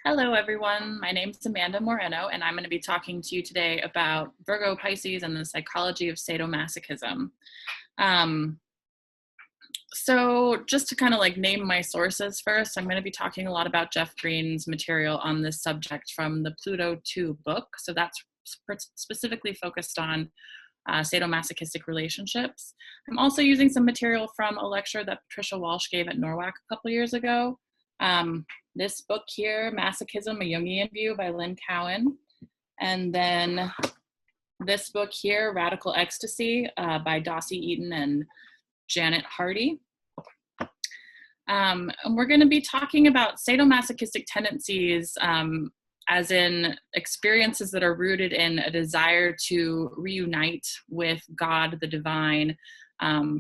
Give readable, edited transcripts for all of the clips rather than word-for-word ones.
Hello, everyone. My name is Amanda Moreno, and I'm going to be talking to you today about Virgo, Pisces, and the psychology of sadomasochism. Um, so just to kind of like name my sources first, I'm going to be talking a lot about Jeff Green's material on this subject from the Pluto 2 book. So that's specifically focused on sadomasochistic relationships. I'm also using some material from a lecture that Patricia Walsh gave at Norwalk a couple years ago. This book here, Masochism, A Jungian View by Lynn Cowan. And then this book here, Radical Ecstasy by Dossie Eaton and Janet Hardy. And we're going to be talking about sadomasochistic tendencies as in experiences that are rooted in a desire to reunite with God, the divine,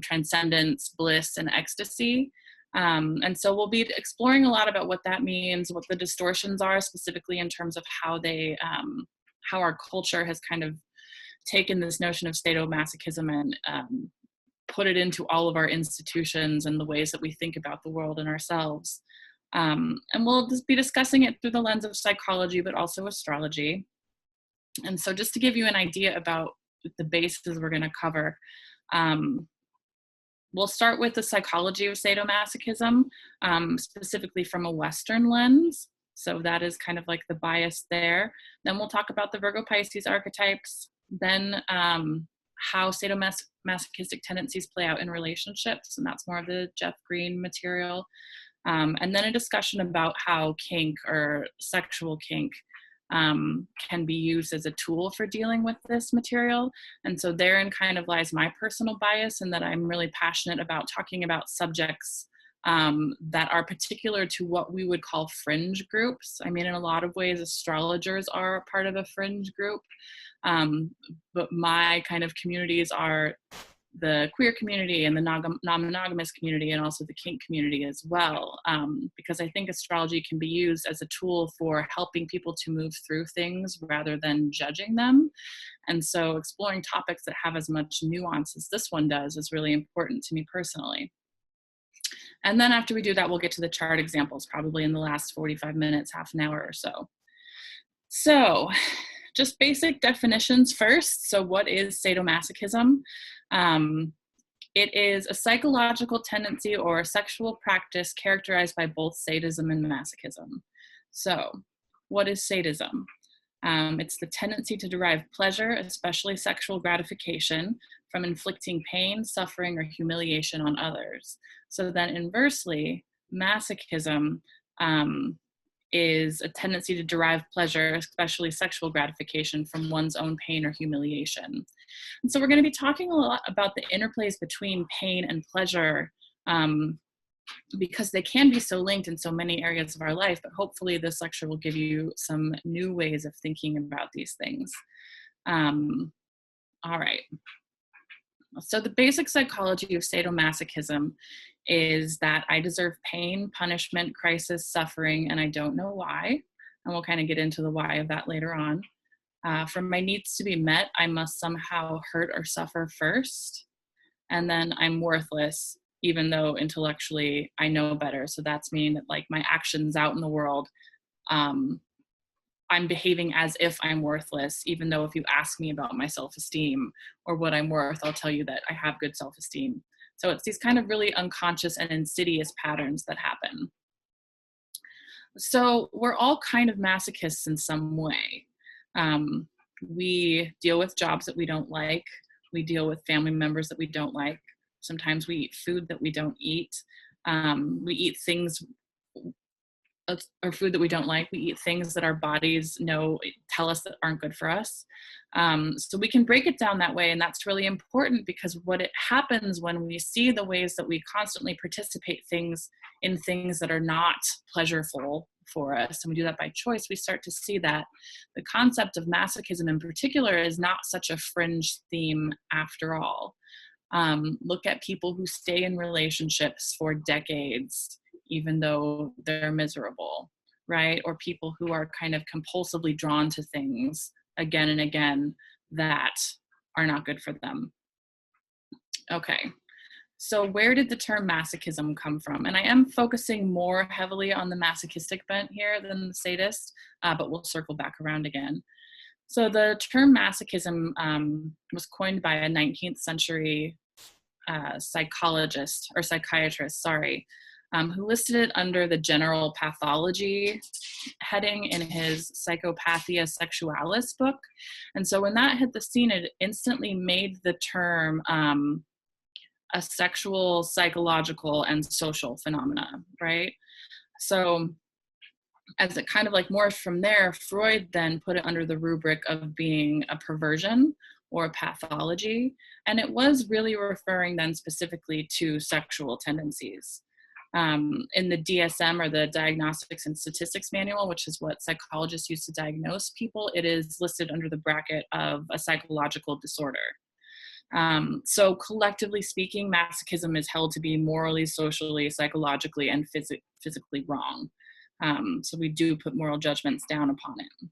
transcendence, bliss, and ecstasy. And so we'll be exploring a lot about what that means, what the distortions are, specifically in terms of how how our culture has kind of taken this notion of sadomasochism and put it into all of our institutions and the ways that we think about the world and ourselves. And we'll just be discussing it through the lens of psychology, but also astrology. And so just to give you an idea about the bases we're going to cover, we'll start with the psychology of sadomasochism, specifically from a Western lens. So that is kind of like the bias there. Then we'll talk about the Virgo Pisces archetypes, then how sadomasochistic tendencies play out in relationships, and that's more of the Jeff Green material. And then a discussion about how kink or sexual kink can be used as a tool for dealing with this material. And so therein kind of lies my personal bias, and that I'm really passionate about talking about subjects that are particular to what we would call fringe groups. I mean, in a lot of ways, astrologers are part of a fringe group, but my kind of communities are the queer community and the non-monogamous community, and also the kink community as well, because I think astrology can be used as a tool for helping people to move through things rather than judging them. And so exploring topics that have as much nuance as this one does is really important to me personally. And then after we do that, we'll get to the chart examples, probably in the last 45 minutes, half an hour or so. So just basic definitions first. So what is sadomasochism? It is a psychological tendency or a sexual practice characterized by both sadism and masochism. So what is sadism? It's the tendency to derive pleasure, especially sexual gratification, from inflicting pain, suffering, or humiliation on others. So then inversely, masochism is a tendency to derive pleasure, especially sexual gratification, from one's own pain or humiliation. And so we're going to be talking a lot about the interplays between pain and pleasure, because they can be so linked in so many areas of our life, but hopefully this lecture will give you some new ways of thinking about these things. All right. So the basic psychology of sadomasochism is that I deserve pain, punishment, crisis, suffering, and I don't know why. And we'll kind of get into the why of that later on. For my needs to be met, I must somehow hurt or suffer first. And then I'm worthless, even though intellectually I know better. So that's mean that like my actions out in the world, I'm behaving as if I'm worthless, even though if you ask me about my self-esteem or what I'm worth, I'll tell you that I have good self-esteem. So it's these kind of really unconscious and insidious patterns that happen. So we're all kind of masochists in some way. We deal with jobs that we don't like. We deal with family members that we don't like. Sometimes we eat food that we don't eat. We eat things or food that we don't like. We eat things that our bodies tell us that aren't good for us. So we can break it down that way, and that's really important, because what it happens when we see the ways that we constantly participate in things that are not pleasureful for us, and we do that by choice, we start to see that the concept of masochism in particular is not such a fringe theme after all. Look at people who stay in relationships for decades even though they're miserable, right? Or people who are kind of compulsively drawn to things again and again that are not good for them. Okay, So where did the term masochism come from? And I am focusing more heavily on the masochistic bent here than the sadist, but we'll circle back around again. So the term masochism was coined by a 19th century psychiatrist, who listed it under the general pathology heading in his Psychopathia Sexualis book. And so when that hit the scene, it instantly made the term a sexual, psychological, and social phenomena, right? So as it kind of like morphed from there, Freud then put it under the rubric of being a perversion or a pathology. And it was really referring then specifically to sexual tendencies. In the DSM, or the Diagnostics and Statistics Manual, which is what psychologists use to diagnose people, it is listed under the bracket of a psychological disorder. So collectively speaking, masochism is held to be morally, socially, psychologically, and physically wrong. So we do put moral judgments down upon it.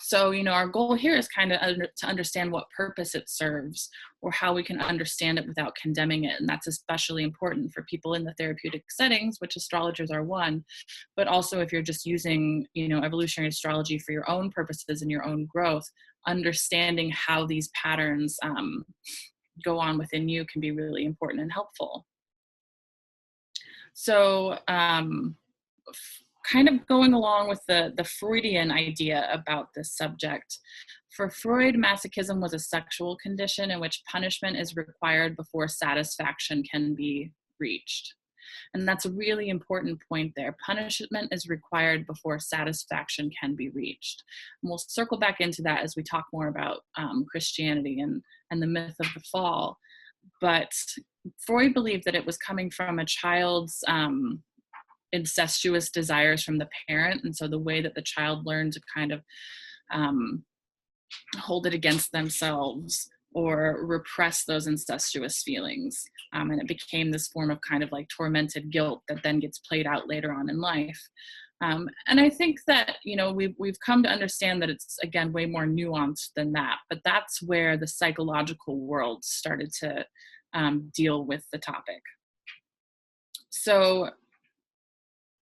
So, our goal here is kind of to understand what purpose it serves, or how we can understand it without condemning it. And that's especially important for people in the therapeutic settings, which astrologers are one, but also if you're just using, evolutionary astrology for your own purposes and your own growth, understanding how these patterns go on within you can be really important and helpful. So, kind of going along with the Freudian idea about this subject. For Freud, masochism was a sexual condition in which punishment is required before satisfaction can be reached. And that's a really important point there. Punishment is required before satisfaction can be reached. And we'll circle back into that as we talk more about Christianity and the myth of the fall. But Freud believed that it was coming from a child's incestuous desires from the parent, and so the way that the child learned to kind of hold it against themselves or repress those incestuous feelings, and it became this form of kind of like tormented guilt that then gets played out later on in life. And I think that we've come to understand that it's, again, way more nuanced than that, but that's where the psychological world started to deal with the topic. So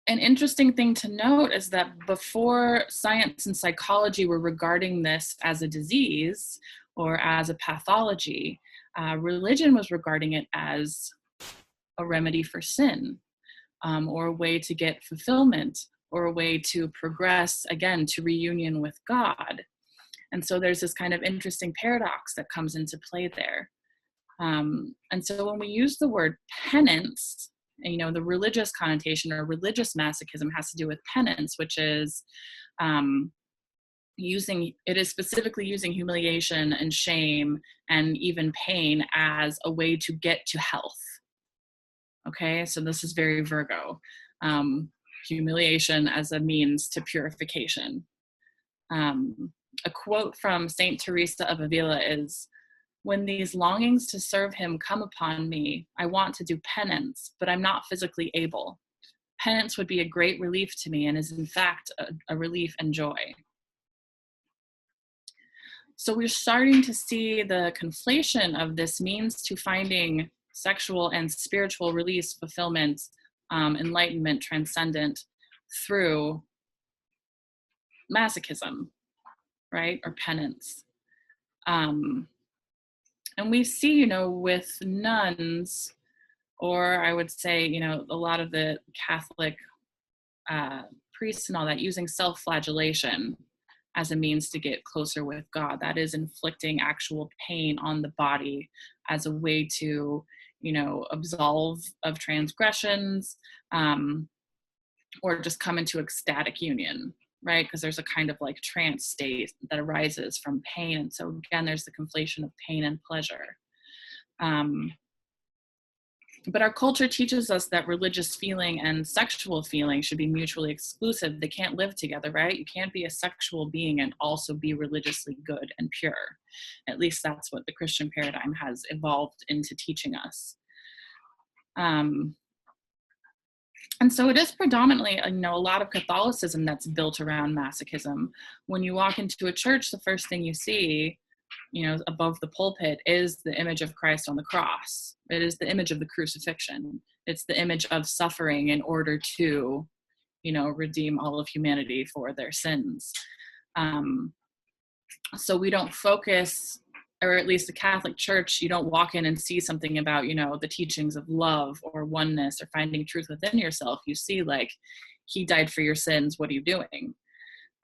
an interesting thing to note is that before science and psychology were regarding this as a disease or as a pathology, religion was regarding it as a remedy for sin, or a way to get fulfillment, or a way to progress, again, to reunion with God. And so there's this kind of interesting paradox that comes into play there. And so when we use the word penance, the religious connotation or religious masochism has to do with penance, which is specifically using humiliation and shame and even pain as a way to get to health. Okay, so this is very Virgo. Humiliation as a means to purification. A quote from Saint Teresa of Avila is, "When these longings to serve him come upon me, I want to do penance, but I'm not physically able. Penance would be a great relief to me and is in fact a relief and joy." So we're starting to see the conflation of this means to finding sexual and spiritual release, fulfillment, enlightenment, transcendent through masochism, right? Or penance. And we see, with nuns, or I would say, a lot of the Catholic priests and all that, using self-flagellation as a means to get closer with God. That is inflicting actual pain on the body as a way to, absolve of transgressions, or just come into ecstatic union, right? Because there's a kind of like trance state that arises from pain. And so again, there's the conflation of pain and pleasure. But our culture teaches us that religious feeling and sexual feeling should be mutually exclusive. They can't live together, right? You can't be a sexual being and also be religiously good and pure. At least that's what the Christian paradigm has evolved into teaching us. And so it is predominantly, a lot of Catholicism that's built around masochism. When you walk into a church, the first thing you see above the pulpit is the image of Christ on the cross. It is the image of the crucifixion. It's the image of suffering in order to, redeem all of humanity for their sins. So we don't focus, or at least the Catholic Church, you don't walk in and see something about, the teachings of love or oneness or finding truth within yourself. You see, like, he died for your sins. What are you doing?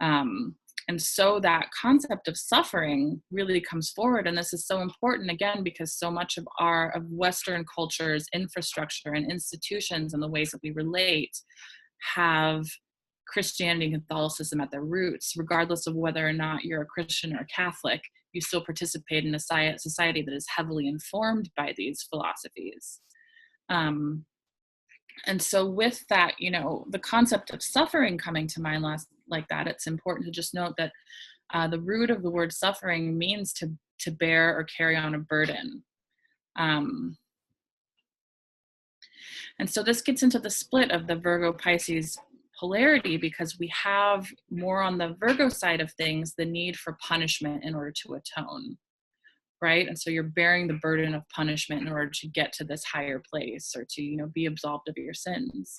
And so that concept of suffering really comes forward. And this is so important, again, because so much of Western culture's infrastructure and institutions and the ways that we relate have Christianity and Catholicism at their roots. Regardless of whether or not you're a Christian or a Catholic, you still participate in a society that is heavily informed by these philosophies. And so with that, the concept of suffering coming to mind like that, it's important to just note that the root of the word suffering means to bear or carry on a burden. And so this gets into the split of the Virgo Pisces polarity, because we have more on the Virgo side of things the need for punishment in order to atone. Right? And so you're bearing the burden of punishment in order to get to this higher place, or to, be absolved of your sins.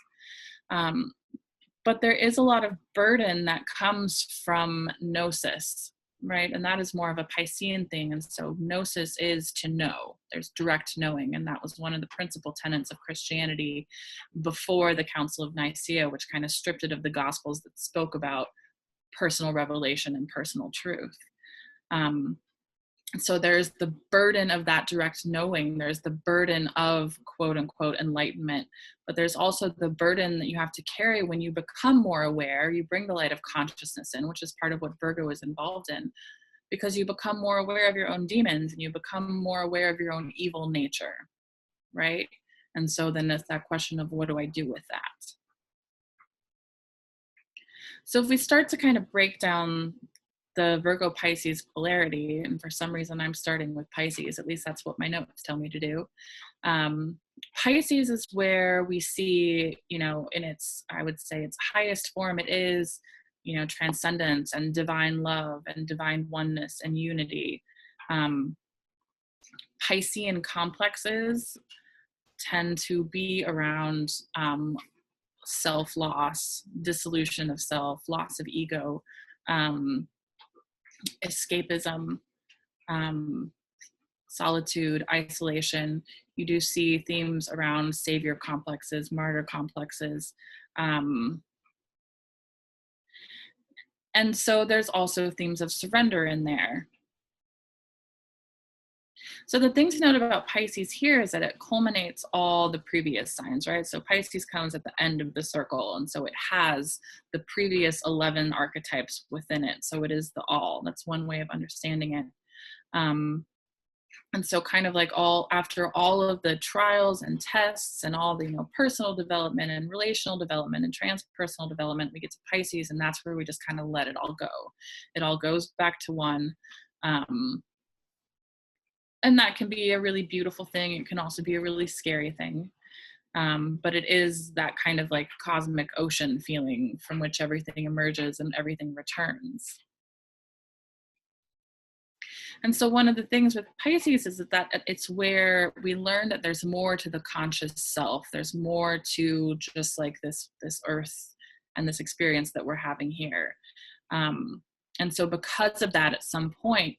But there is a lot of burden that comes from gnosis, right? And that is more of a Piscean thing. And so gnosis is to know. There's direct knowing. And that was one of the principal tenets of Christianity before the Council of Nicaea, which kind of stripped it of the Gospels that spoke about personal revelation and personal truth. So there's the burden of that direct knowing. There's the burden of quote unquote enlightenment, but there's also the burden that you have to carry when you become more aware. You bring the light of consciousness in, which is part of what Virgo is involved in, because you become more aware of your own demons and you become more aware of your own evil nature, right? And so then it's that question of, what do I do with that? So if we start to kind of break down the Virgo Pisces polarity, and for some reason I'm starting with Pisces, at least that's what my notes tell me to do. Pisces is where we see, in its, I would say its highest form, it is, transcendence and divine love and divine oneness and unity. Piscean complexes tend to be around self-loss, dissolution of self, loss of ego, escapism, solitude, isolation. You do see themes around savior complexes, martyr complexes. And so there's also themes of surrender in there. So the thing to note about Pisces here is that it culminates all the previous signs, right? So Pisces comes at the end of the circle, and so it has the previous 11 archetypes within it. So it is the all. That's one way of understanding it. And so kind of like after all of the trials and tests and all the, personal development and relational development and transpersonal development, we get to Pisces, and that's where we just kind of let it all go. It all goes back to one. And that can be a really beautiful thing. It can also be a really scary thing. But it is that kind of like cosmic ocean feeling from which everything emerges and everything returns. And so one of the things with Pisces is that it's where we learn that there's more to the conscious self. There's more to just like this earth and this experience that we're having here. And so because of that, at some point,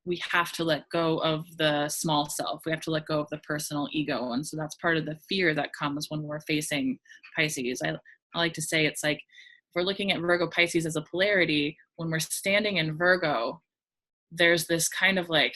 we have to let go of the small self. We have to let go of the personal ego. And so that's part of the fear that comes when we're facing Pisces. I like to say it's like, if we're looking at Virgo Pisces as a polarity, when we're standing in Virgo, there's this kind of like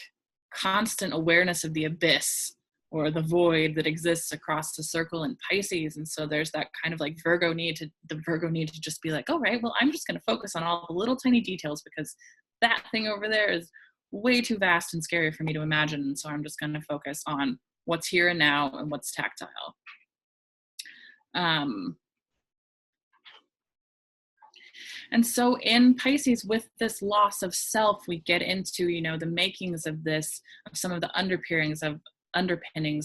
constant awareness of the abyss or the void that exists across the circle in Pisces. And so there's that kind of like Virgo need to just be like, all right, well, I'm just going to focus on all the little tiny details because that thing over there is way too vast and scary for me to imagine. And so I'm just going to focus on what's here and now and what's tactile. And so in Pisces, with this loss of self, we get into, the makings of some of the underpinnings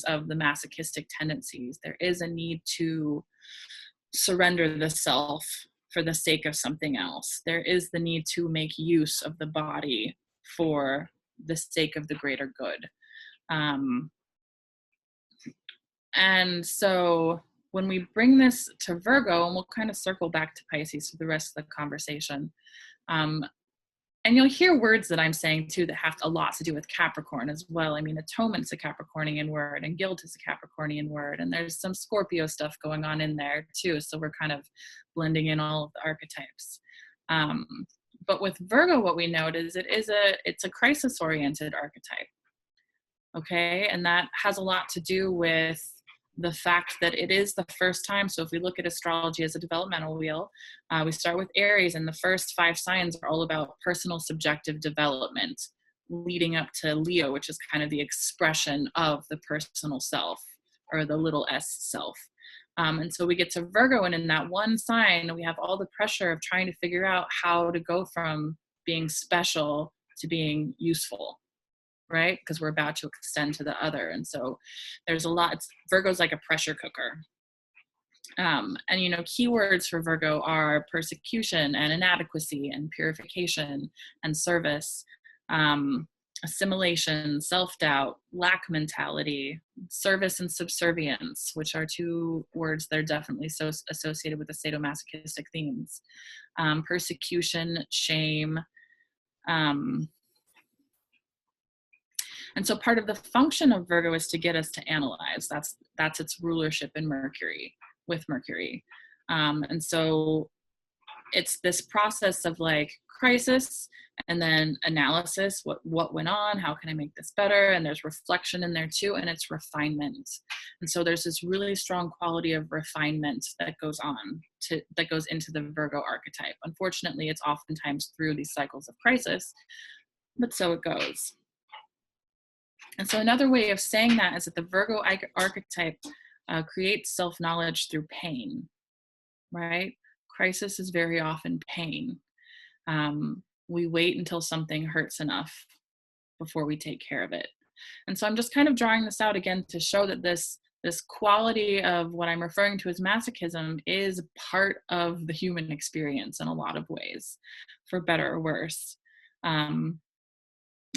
of the masochistic tendencies. There is a need to surrender the self for the sake of something else. There is the need to make use of the body for the sake of the greater good. And so when we bring this to Virgo, and we'll kind of circle back to Pisces for the rest of the conversation, and you'll hear words that I'm saying too that have a lot to do with Capricorn as well. I mean, atonement's a Capricornian word, and guilt is a Capricornian word, and there's some Scorpio stuff going on in there too. So we're kind of blending in all of the archetypes. But with Virgo, what we note is it's a crisis-oriented archetype. Okay, and that has a lot to do with the fact that it is the first time. So if we look at astrology as a developmental wheel, we start with Aries, and the first 5 signs are all about personal subjective development, leading up to Leo, which is kind of the expression of the personal self, or the little s self. And so we get to Virgo, and in that one sign, we have all the pressure of trying to figure out how to go from being special to being useful, right? Because we're about to extend to the other. And so there's a lot. Virgo's like a pressure cooker. And, you know, keywords for Virgo are persecution and inadequacy and purification and service, assimilation, self-doubt, lack mentality, service and subservience, which are 2 words that are definitely so associated with the sadomasochistic themes. Persecution, shame, and so part of the function of Virgo is to get us to analyze. That's its rulership in Mercury, with Mercury. And so it's this process of like crisis and then analysis, what went on, how can I make this better? And there's reflection in there too, and it's refinement. And so there's this really strong quality of refinement that goes into the Virgo archetype. Unfortunately, it's oftentimes through these cycles of crisis, but so it goes. And so another way of saying that is that the Virgo archetype creates self-knowledge through pain, right? Crisis is very often pain. We wait until something hurts enough before we take care of it. And so I'm just kind of drawing this out again to show that this quality of what I'm referring to as masochism is part of the human experience in a lot of ways, for better or worse.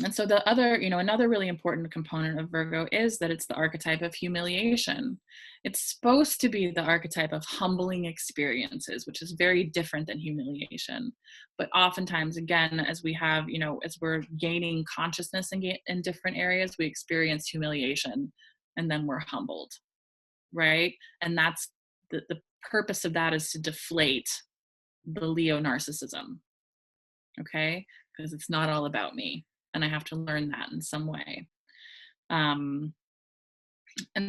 And so the other, another really important component of Virgo is that it's the archetype of humiliation. It's supposed to be the archetype of humbling experiences, which is very different than humiliation. But oftentimes, again, as we have, as we're gaining consciousness in different areas, we experience humiliation and then we're humbled, right? And that's the purpose of that, is to deflate the Leo narcissism, okay? Because it's not all about me. And I have to learn that in some way. And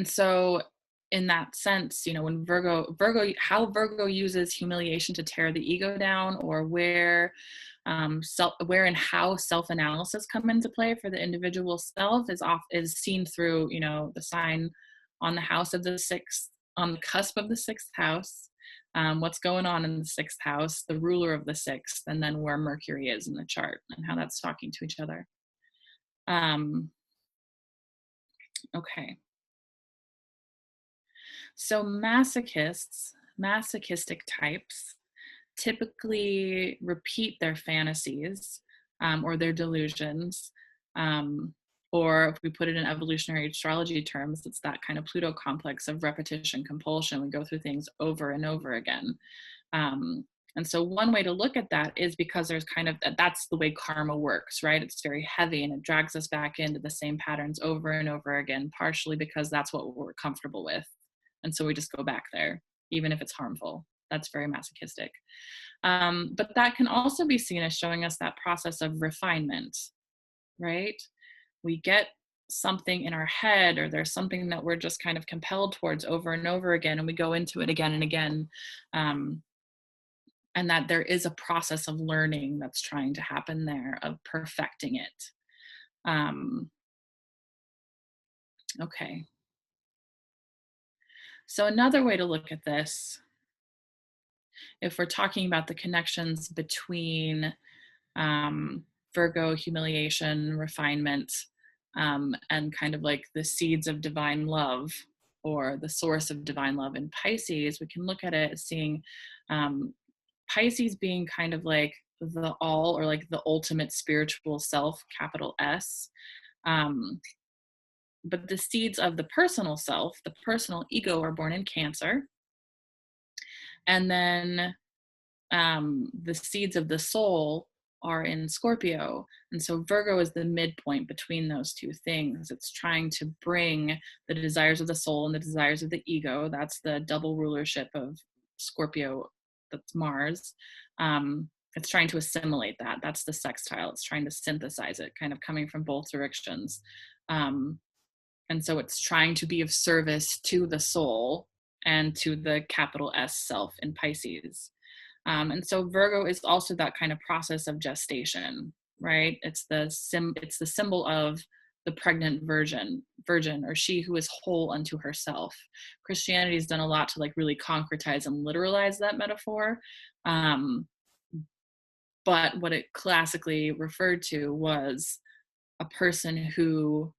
so in that sense, when how Virgo uses humiliation to tear the ego down, or where and how self-analysis come into play for the individual self is seen through, the sign on the house of the 6th, on the cusp of the 6th house, what's going on in the 6th house, the ruler of the 6th, and then where Mercury is in the chart and how that's talking to each other. Okay. So masochistic types typically repeat their fantasies or their delusions. Or if we put it in evolutionary astrology terms, it's that kind of Pluto complex of repetition, compulsion. We go through things over and over again. And so one way to look at that is because there's that's the way karma works, right? It's very heavy and it drags us back into the same patterns over and over again, partially because that's what we're comfortable with. And so we just go back there, even if it's harmful. That's very masochistic. But that can also be seen as showing us that process of refinement, right? We get something in our head, or there's something that we're just kind of compelled towards over and over again, and we go into it again and again. And that there is a process of learning that's trying to happen there, of perfecting it. Okay. So another way to look at this, if we're talking about the connections between Virgo, humiliation, refinement, and kind of like the seeds of divine love, or the source of divine love in Pisces, we can look at it as seeing Pisces being kind of like the all, or like the ultimate spiritual self, capital S. Um, but the seeds of the personal self, the personal ego, are born in Cancer. And then the seeds of the soul are in Scorpio. And so Virgo is the midpoint between those two things. It's trying to bring the desires of the soul and the desires of the ego. That's the double rulership of Scorpio, that's Mars. It's trying to assimilate that. That's the sextile. It's trying to synthesize it, kind of coming from both directions. And so it's trying to be of service to the soul and to the capital S self in Pisces. And so Virgo is also that kind of process of gestation, right? It's the symbol of the pregnant virgin, or she who is whole unto herself. Christianity has done a lot to like really concretize and literalize that metaphor. But what it classically referred to was a person who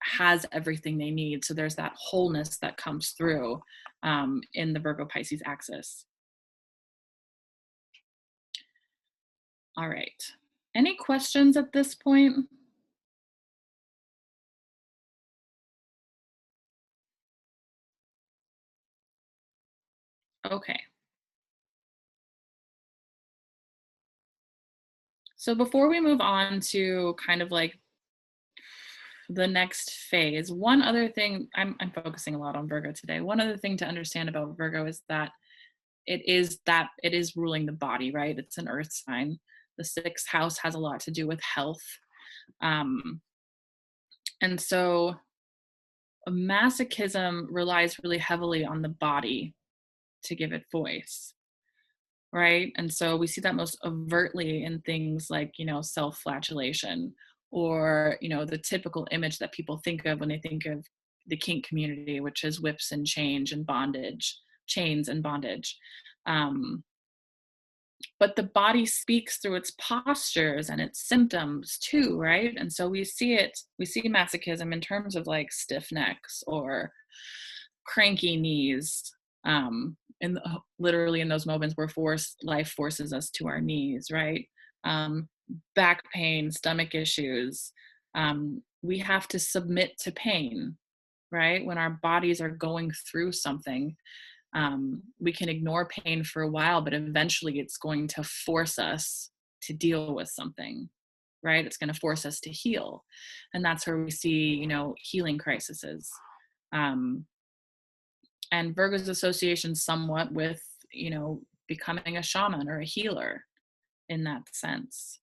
has everything they need. So there's that wholeness that comes through in the Virgo Pisces axis. All right. Any questions at this point? Okay. So before we move on to kind of like the next phase, one other thing, I'm focusing a lot on Virgo today. One other thing to understand about Virgo is that it is ruling the body, right? It's an earth sign. The sixth house has a lot to do with health. And so masochism relies really heavily on the body to give it voice, right? And so we see that most overtly in things like, self-flagellation, or, the typical image that people think of when they think of the kink community, which is whips and chains and bondage. Um, but the body speaks through its postures and its symptoms too, right? And so we see masochism in terms of like stiff necks or cranky knees, literally in those moments where life forces us to our knees, right? um, Back pain, stomach issues. We have to submit to pain, right? When our bodies are going through something, we can ignore pain for a while, but eventually it's going to force us to deal with something, right? It's going to force us to heal. And that's where we see, healing crises. And Virgo's association somewhat with, becoming a shaman or a healer in that sense.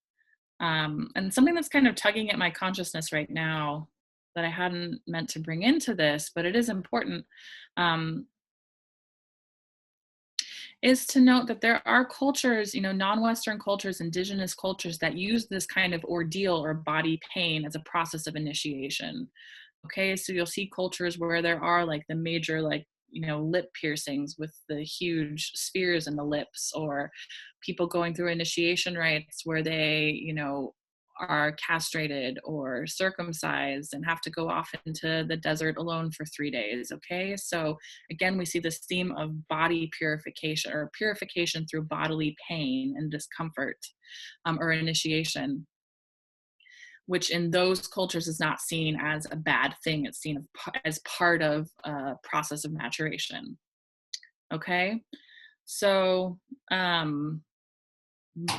And something that's kind of tugging at my consciousness right now that I hadn't meant to bring into this, but it is important, is to note that there are cultures, non-Western cultures, indigenous cultures, that use this kind of ordeal or body pain as a process of initiation. Okay, so you'll see cultures where there are like the major, like, lip piercings with the huge spheres in the lips, or people going through initiation rites where they, are castrated or circumcised and have to go off into the desert alone for 3 days. Okay, so again, we see this theme of body purification, or purification through bodily pain and discomfort, or initiation, which in those cultures is not seen as a bad thing. It's seen as part of a process of maturation. Okay, so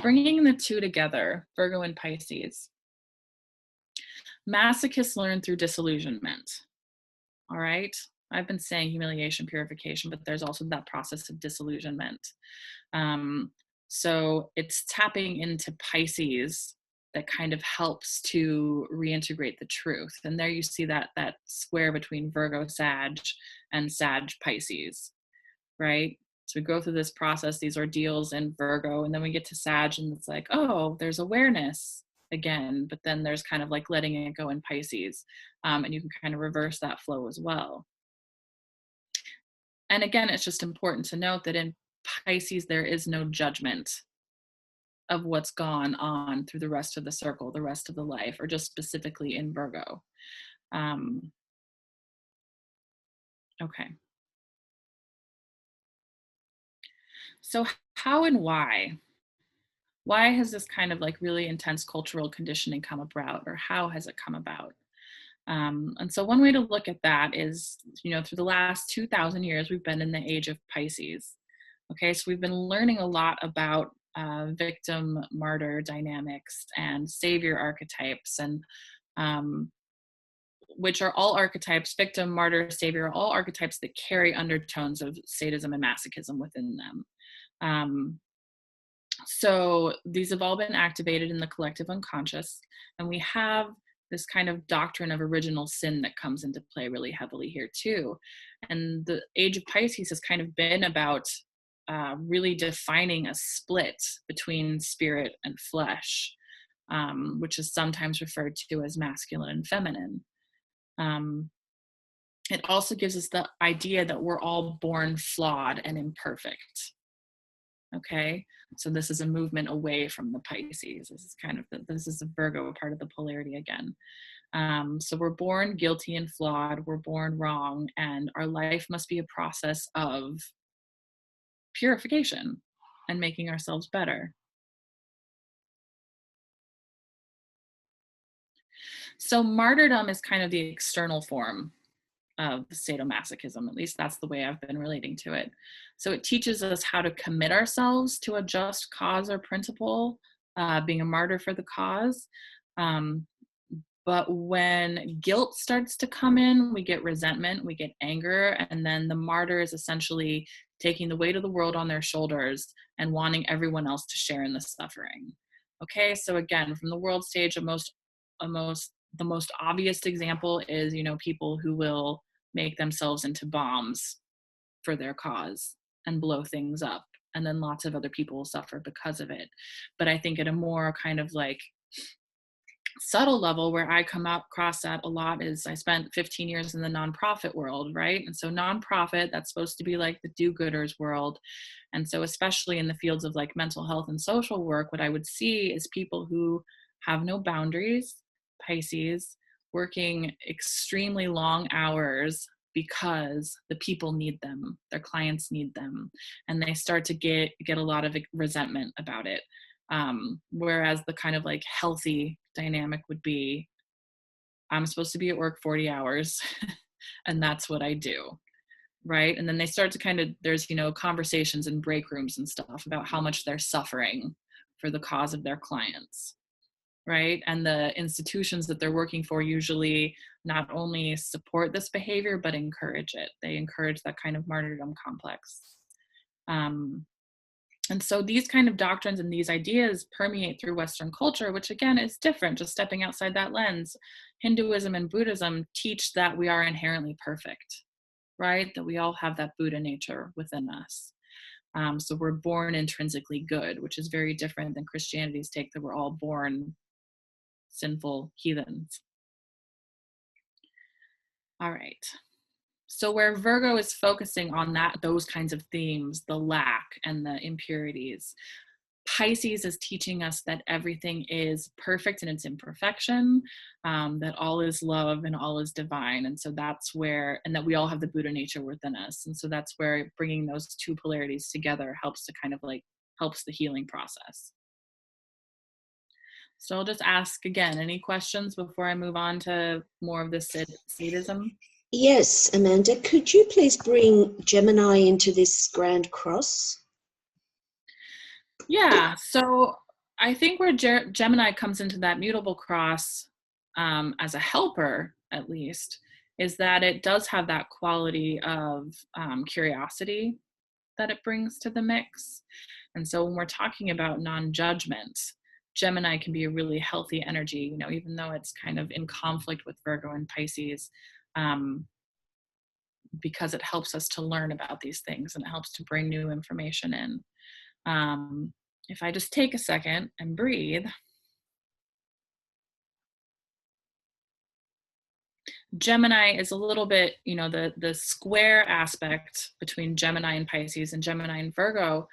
bringing the two together, Virgo and Pisces, masochists learn through disillusionment. All right, I've been saying humiliation, purification, but there's also that process of disillusionment. So it's tapping into Pisces that kind of helps to reintegrate the truth. And there you see that square between Virgo Sag and Sag Pisces, right? So we go through this process, these ordeals in Virgo, and then we get to Sag, and it's like, oh, there's awareness again, but then there's kind of like letting it go in Pisces. And you can kind of reverse that flow as well. And again, it's just important to note that in Pisces, there is no judgment of what's gone on through the rest of the circle, the rest of the life, or just specifically in Virgo. Okay. So how and why? why has this kind of like really intense cultural conditioning come about, or how has it come about? And so one way to look at that is, through the last 2,000 years, we've been in the age of Pisces. Okay, so we've been learning a lot about victim martyr dynamics and savior archetypes, and which are all archetypes, victim, martyr, savior, all archetypes that carry undertones of sadism and masochism within them. So these have all been activated in the collective unconscious, and we have this kind of doctrine of original sin that comes into play really heavily here too. And the age of Pisces has kind of been about really defining a split between spirit and flesh, which is sometimes referred to as masculine and feminine. It also gives us the idea that we're all born flawed and imperfect. Okay, so this is a movement away from the Pisces. This is kind of this is a Virgo, part of the polarity again. So we're born guilty and flawed, we're born wrong, and our life must be a process of purification and making ourselves better. So martyrdom is kind of the external form of sadomasochism. At least that's the way I've been relating to it. So it teaches us how to commit ourselves to a just cause or principle, being a martyr for the cause. But when guilt starts to come in, we get resentment, we get anger, and then the martyr is essentially taking the weight of the world on their shoulders and wanting everyone else to share in the suffering. Okay, so again, from the world stage, the most obvious example is, people who will make themselves into bombs for their cause and blow things up, and then lots of other people will suffer because of it. But I think at a more kind of like subtle level, where I come across that a lot, is I spent 15 years in the nonprofit world, right? And so nonprofit, that's supposed to be like the do-gooders world. And so especially in the fields of like mental health and social work, what I would see is people who have no boundaries, Pisces, working extremely long hours because the people need them, their clients need them, and they start to get a lot of resentment about it. Whereas the kind of like healthy dynamic would be, I'm supposed to be at work 40 hours and that's what I do, right? And then they start to kind of, there's, conversations in break rooms and stuff about how much they're suffering for the cause of their clients, right? And the institutions that they're working for usually not only support this behavior, but encourage it. They encourage that kind of martyrdom complex. And so these kind of doctrines and these ideas permeate through Western culture, which again is different, just stepping outside that lens. Hinduism and Buddhism teach that we are inherently perfect, right? That we all have that Buddha nature within us. So we're born intrinsically good, which is very different than Christianity's take that we're all born sinful heathens. All right. So where Virgo is focusing on those kinds of themes, the lack and the impurities, Pisces is teaching us that everything is perfect in its imperfection, that all is love and all is divine. And so that's where, and that we all have the Buddha nature within us. And so that's where bringing those two polarities together helps to kind of like, helps the healing process. So I'll just ask again, any questions before I move on to more of this sadism? Yes, Amanda, could you please bring Gemini into this grand cross? Yeah, so I think where Gemini comes into that mutable cross, as a helper, at least, is that it does have that quality of curiosity that it brings to the mix. And so when we're talking about non-judgment, Gemini can be a really healthy energy, even though it's kind of in conflict with Virgo and Pisces, because it helps us to learn about these things and it helps to bring new information in. If I just take a second and breathe, Gemini is a little bit, the square aspect between Gemini and Pisces and Gemini and Virgo.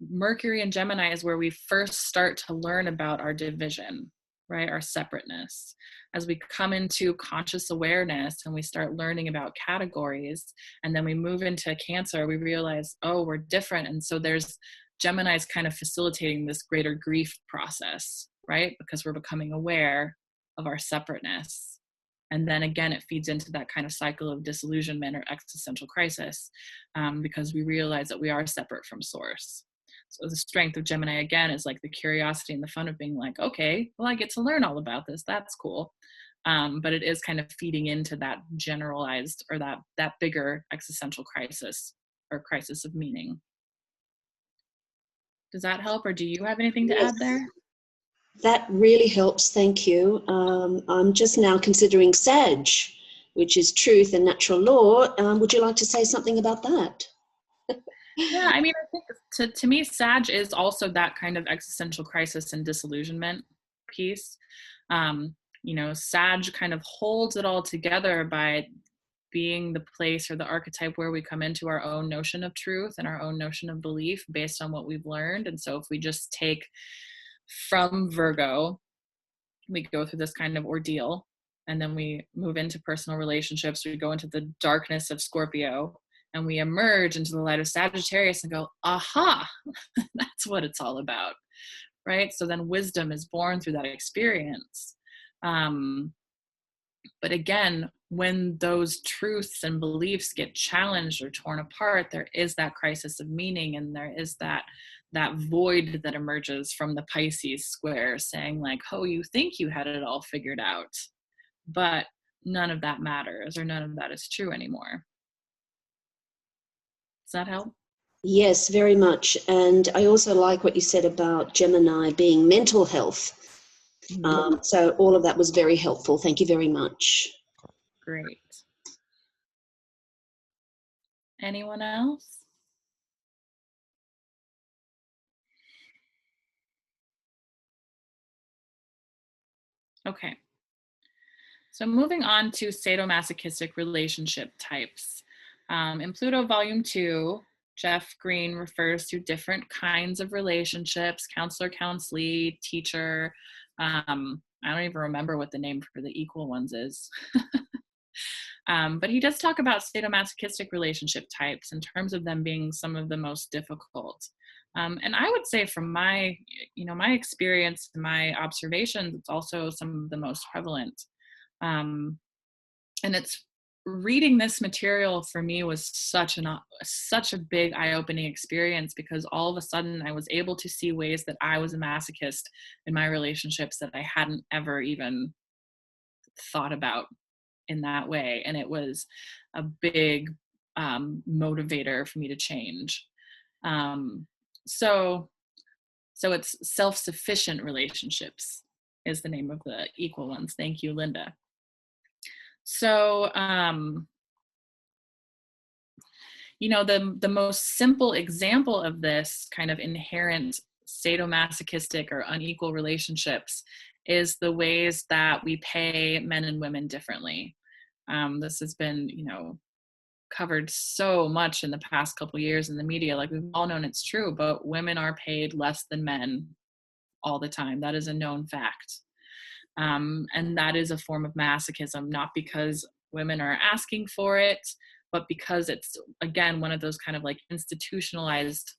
Mercury and Gemini is where we first start to learn about our division, right? Our separateness. As we come into conscious awareness and we start learning about categories, and then we move into Cancer, we realize, oh, we're different. And so there's Gemini is kind of facilitating this greater grief process, right? Because we're becoming aware of our separateness. And then again, it feeds into that kind of cycle of disillusionment or existential crisis, because we realize that we are separate from source. So the strength of Gemini, again, is like the curiosity and the fun of being like, okay, well, I get to learn all about this. That's cool. But it is kind of feeding into that generalized or that bigger existential crisis or crisis of meaning. Does that help, or do you have anything to add there? That really helps, thank you. I'm just now considering Sag, which is truth and natural law. Would you like to say something about that? Yeah, I mean, I think to me, Sag is also that kind of existential crisis and disillusionment piece. Sag kind of holds it all together by being the place or the archetype where we come into our own notion of truth and our own notion of belief based on what we've learned. And so if we just take from Virgo, we go through this kind of ordeal, and then we move into personal relationships. We go into the darkness of Scorpio, and we emerge into the light of Sagittarius and go, aha, that's what it's all about, right? So then wisdom is born through that experience. But again, when those truths and beliefs get challenged or torn apart, there is that crisis of meaning, and there is that void that emerges from the Pisces square saying like, oh, you think you had it all figured out, but none of that matters, or none of that is true anymore. Does that help? Yes, very much. And I also like what you said about Gemini being mental health. So all of that was very helpful. Thank you very much. Great. Anyone else? Okay. So moving on to sadomasochistic relationship types. In Pluto Volume 2, Jeff Green refers to different kinds of relationships: counselor, counselee, teacher. I don't even remember what the name for the equal ones is. But he does talk about sadomasochistic relationship types in terms of them being some of the most difficult. And I would say from my experience, my observations, it's also some of the most prevalent. And it's reading this material for me was such a big eye-opening experience, because all of a sudden I was able to see ways that I was a masochist in my relationships that I hadn't ever even thought about in that way. And it was a big motivator for me to change. So it's self-sufficient relationships is the name of the equal ones. Thank you, Linda. So, the most simple example of this kind of inherent sadomasochistic or unequal relationships is the ways that we pay men and women differently. This has been, covered so much in the past couple of years in the media. Like, we've all known it's true, but women are paid less than men all the time. That is a known fact. And that is a form of masochism, not because women are asking for it, but because it's, again, one of those kind of like institutionalized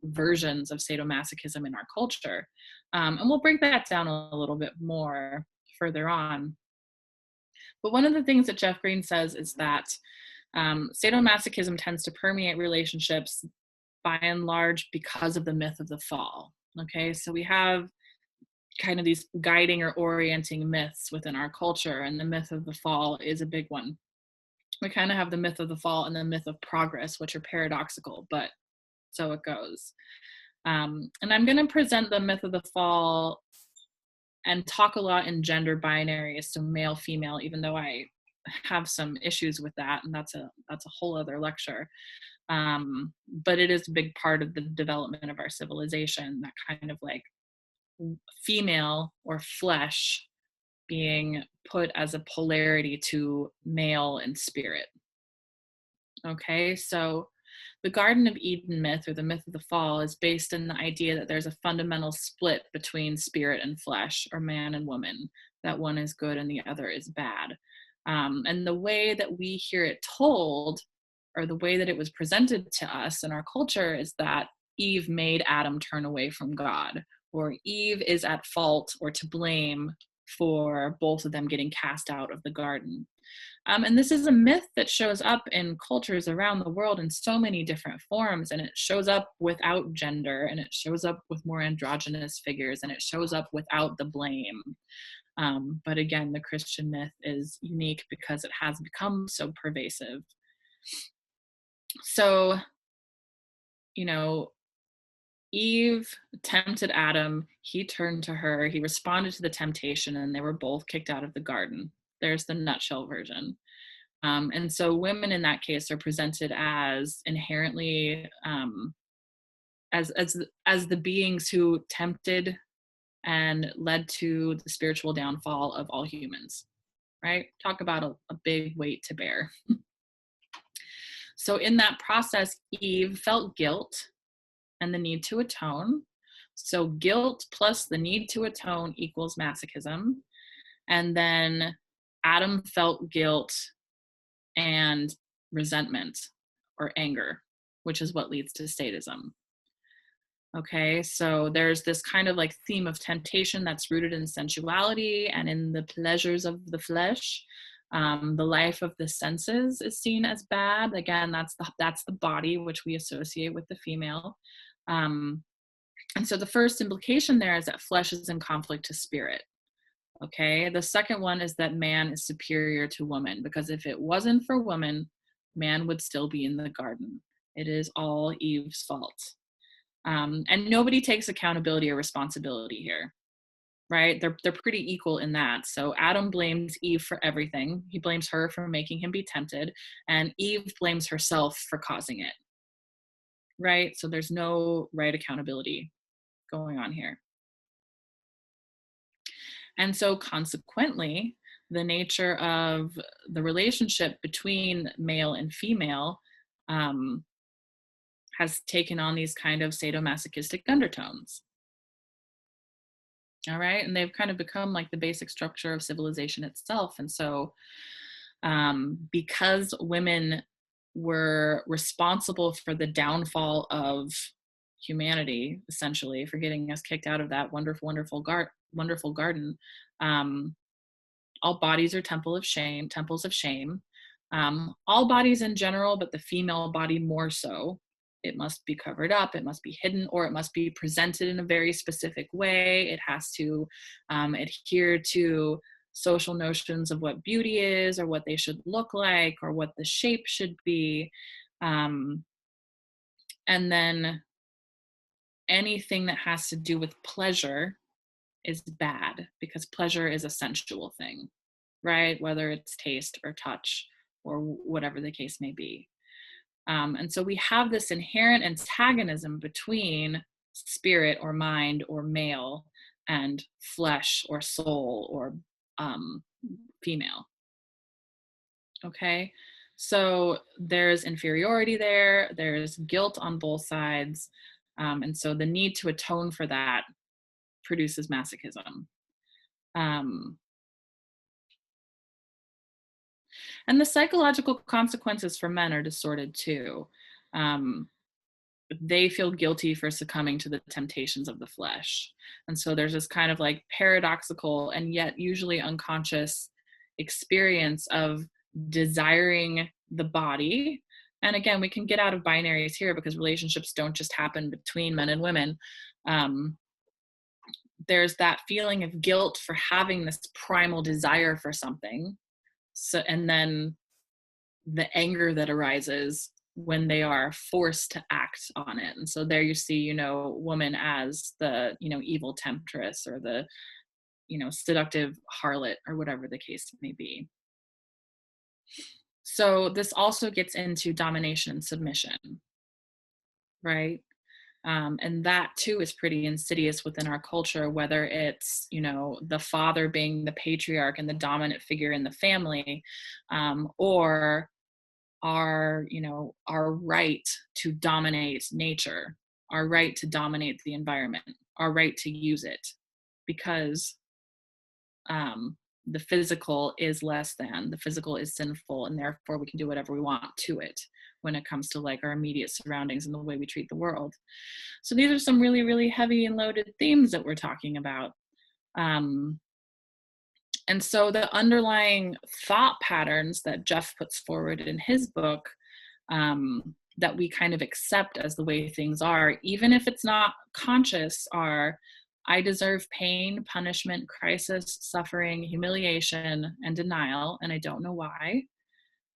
versions of sadomasochism in our culture. And we'll break that down a little bit more further on. But one of the things that Jeff Green says is that sadomasochism tends to permeate relationships by and large because of the myth of the fall. Okay, so we have kind of these guiding or orienting myths within our culture, and the myth of the fall is a big one. We kind of have the myth of the fall and the myth of progress, which are paradoxical, but so it goes. And I'm going to present the myth of the fall and talk a lot in gender binaries, so male, female, even though I have some issues with that, and that's a whole other lecture. But it is a big part of the development of our civilization, that kind of like female or flesh being put as a polarity to male and spirit. Okay, so the Garden of Eden myth, or the myth of the fall, is based in the idea that there's a fundamental split between spirit and flesh, or man and woman, that one is good and the other is bad. And the way that we hear it told, or the way that it was presented to us in our culture, is that Eve made Adam turn away from God, or Eve is at fault or to blame for both of them getting cast out of the garden. And this is a myth that shows up in cultures around the world in so many different forms, and it shows up without gender, and it shows up with more androgynous figures, and it shows up without the blame. But again, the Christian myth is unique because it has become so pervasive. So, you know, Eve tempted Adam, he turned to her, he responded to the temptation, and they were both kicked out of the garden. There's the nutshell version. And so women in that case are presented as inherently as the beings who tempted and led to the spiritual downfall of all humans, right? Talk about a big weight to bear. So in that process, Eve felt guilt and the need to atone. So guilt plus the need to atone equals masochism. And then Adam felt guilt and resentment or anger, which is what leads to sadism. Okay, so there's this kind of like theme of temptation that's rooted in sensuality and in the pleasures of the flesh. The life of the senses is seen as bad. Again, that's the body, which we associate with the female. And so the first implication there is that flesh is in conflict to spirit. Okay, the second one is that man is superior to woman, because if it wasn't for woman, man would still be in the garden. It is all Eve's fault. And nobody takes accountability or responsibility here, right? They're pretty equal in that. So Adam blames Eve for everything. He blames her for making him be tempted, and Eve blames herself for causing it, right? So there's no right accountability going on here. And so consequently, the nature of the relationship between male and female has taken on these kind of sadomasochistic undertones. All right, and they've kind of become like the basic structure of civilization itself. And so because women were responsible for the downfall of humanity, essentially, for getting us kicked out of that wonderful garden, all bodies are temples of shame. All bodies in general, but the female body more so. It must be covered up, it must be hidden, or it must be presented in a very specific way. It has to adhere to social notions of what beauty is, or what they should look like, or what the shape should be. And then anything that has to do with pleasure is bad, because pleasure is a sensual thing, right? Whether it's taste or touch or whatever the case may be. And so we have this inherent antagonism between spirit or mind or male and flesh or soul or female. Okay, so there's inferiority there, there's guilt on both sides. And so the need to atone for that produces masochism. And the psychological consequences for men are distorted too. They feel guilty for succumbing to the temptations of the flesh. And so there's this kind of like paradoxical and yet usually unconscious experience of desiring the body. And again, we can get out of binaries here because relationships don't just happen between men and women. There's that feeling of guilt for having this primal desire for something. So, and then the anger that arises when they are forced to act on it. And so there you see, woman as the, evil temptress, or the, seductive harlot, or whatever the case may be. So this also gets into domination and submission, right? And that too is pretty insidious within our culture, whether it's, the father being the patriarch and the dominant figure in the family, or our right to dominate nature, our right to dominate the environment, our right to use it, because the physical is less than, the physical is sinful, and therefore we can do whatever we want to it. when it comes to like our immediate surroundings and the way we treat the world. So these are some really, really heavy and loaded themes that we're talking about. And so the underlying thought patterns that Jeff puts forward in his book, that we kind of accept as the way things are, even if it's not conscious, are I deserve pain, punishment, crisis, suffering, humiliation, and denial, and I don't know why.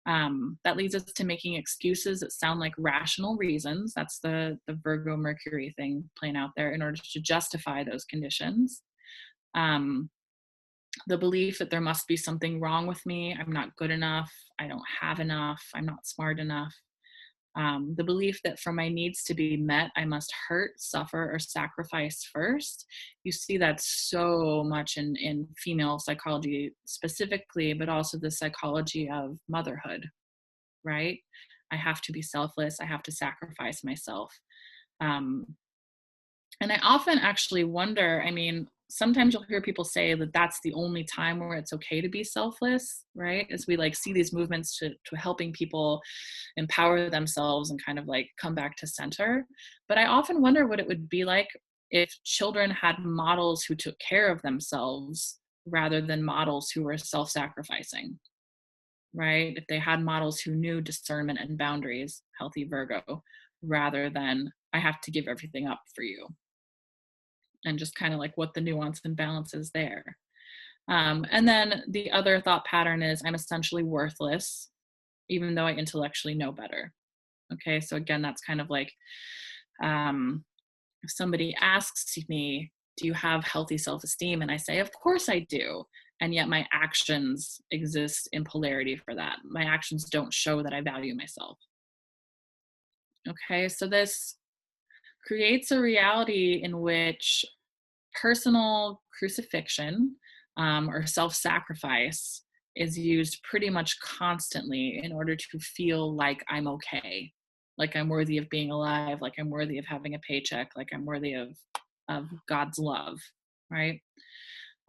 That leads us to making excuses that sound like rational reasons. That's the Virgo Mercury thing playing out there in order to justify those conditions. The belief that there must be something wrong with me. I'm not good enough. I don't have enough. I'm not smart enough. The belief that for my needs to be met, I must hurt, suffer, or sacrifice first. You see that so much in female psychology specifically, but also the psychology of motherhood, right? I have to be selfless. I have to sacrifice myself. And I often actually wonder, I mean, sometimes you'll hear people say that that's the only time where it's okay to be selfless, right? As we like see these movements to helping people empower themselves and kind of like come back to center. But I often wonder what it would be like if children had models who took care of themselves rather than models who were self-sacrificing, right? If they had models who knew discernment and boundaries, healthy Virgo, rather than I have to give everything up for you. And just kind of like what the nuance and balance is there. And then the other thought pattern is I'm essentially worthless, even though I intellectually know better. Okay, so again, that's kind of like if somebody asks me, do you have healthy self-esteem? And I say, of course I do. And yet my actions exist in polarity for that. My actions don't show that I value myself. Okay, so this creates a reality in which personal crucifixion or self-sacrifice is used pretty much constantly in order to feel like I'm okay, like I'm worthy of being alive, like I'm worthy of having a paycheck, like I'm worthy of God's love, right?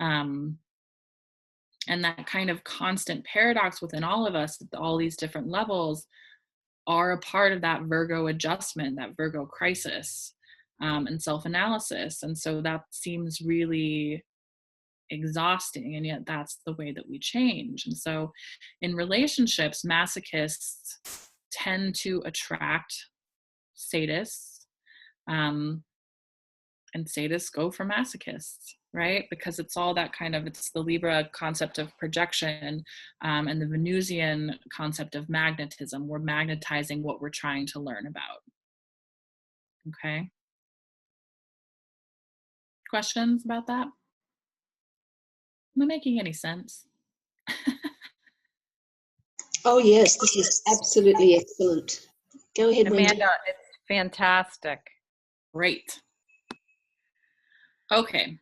And that kind of constant paradox within all of us at all these different levels are a part of that Virgo adjustment, that Virgo crisis, and self-analysis. And so that seems really exhausting, and yet that's the way that we change. And so in relationships, masochists tend to attract sadists, and sadists go for masochists, right? Because it's all that kind of, it's the Libra concept of projection, and the Venusian concept of magnetism. We're magnetizing what we're trying to learn about. Okay. Questions about that? Am I making any sense? Oh yes, this is absolutely excellent. Go ahead, Wendy. Amanda, it's fantastic. Great. Okay.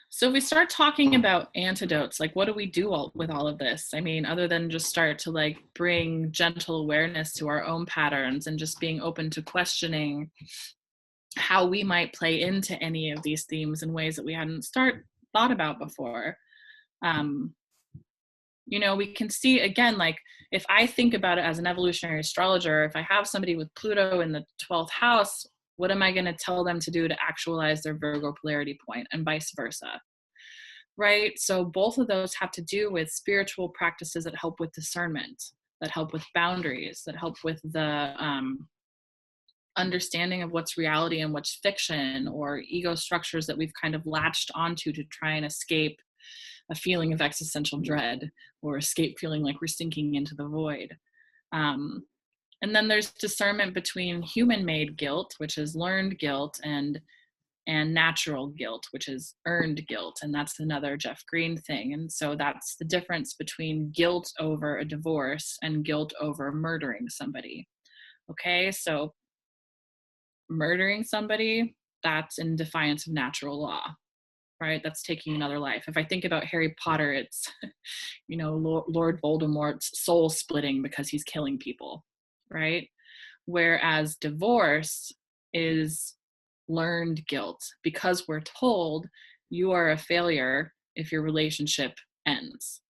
So if we start talking about antidotes, like what do we do with all of this? I mean, other than just start to like bring gentle awareness to our own patterns and just being open to questioning how we might play into any of these themes in ways that we hadn't thought about before. You know, we can see again, like if I think about it as an evolutionary astrologer, if I have somebody with Pluto in the 12th house, what am I going to tell them to do to actualize their Virgo polarity point, and vice versa? Right? So both of those have to do with spiritual practices that help with discernment, that help with boundaries, that help with the understanding of what's reality and what's fiction, or ego structures that we've kind of latched onto to try and escape a feeling of existential dread, or escape feeling like we're sinking into the void. And then there's discernment between human-made guilt, which is learned guilt, and natural guilt, which is earned guilt. And that's another Jeff Green thing. And so that's the difference between guilt over a divorce and guilt over murdering somebody. Okay, so murdering somebody, that's in defiance of natural law, right? That's taking another life. If I think about Harry Potter, it's, you know, Lord Voldemort's soul splitting because he's killing people, right? Whereas divorce is learned guilt, because we're told you are a failure if your relationship ends,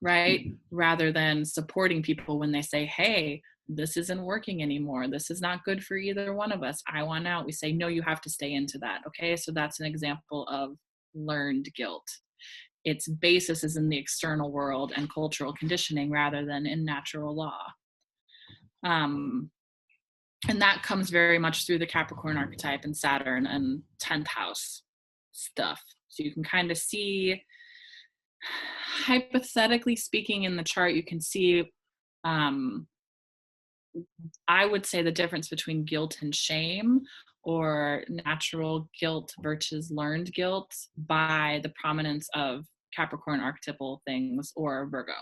right? Rather than supporting people when they say, hey, this isn't working anymore. This is not good for either one of us. I want out. We say, no, you have to stay into that. Okay. So that's an example of learned guilt. Its basis is in the external world and cultural conditioning rather than in natural law. And that comes very much through the Capricorn archetype and Saturn and 10th house stuff. So you can kind of see, hypothetically speaking, in the chart, you can see, I would say, the difference between guilt and shame, or natural guilt versus learned guilt, by the prominence of Capricorn archetypal things or Virgo.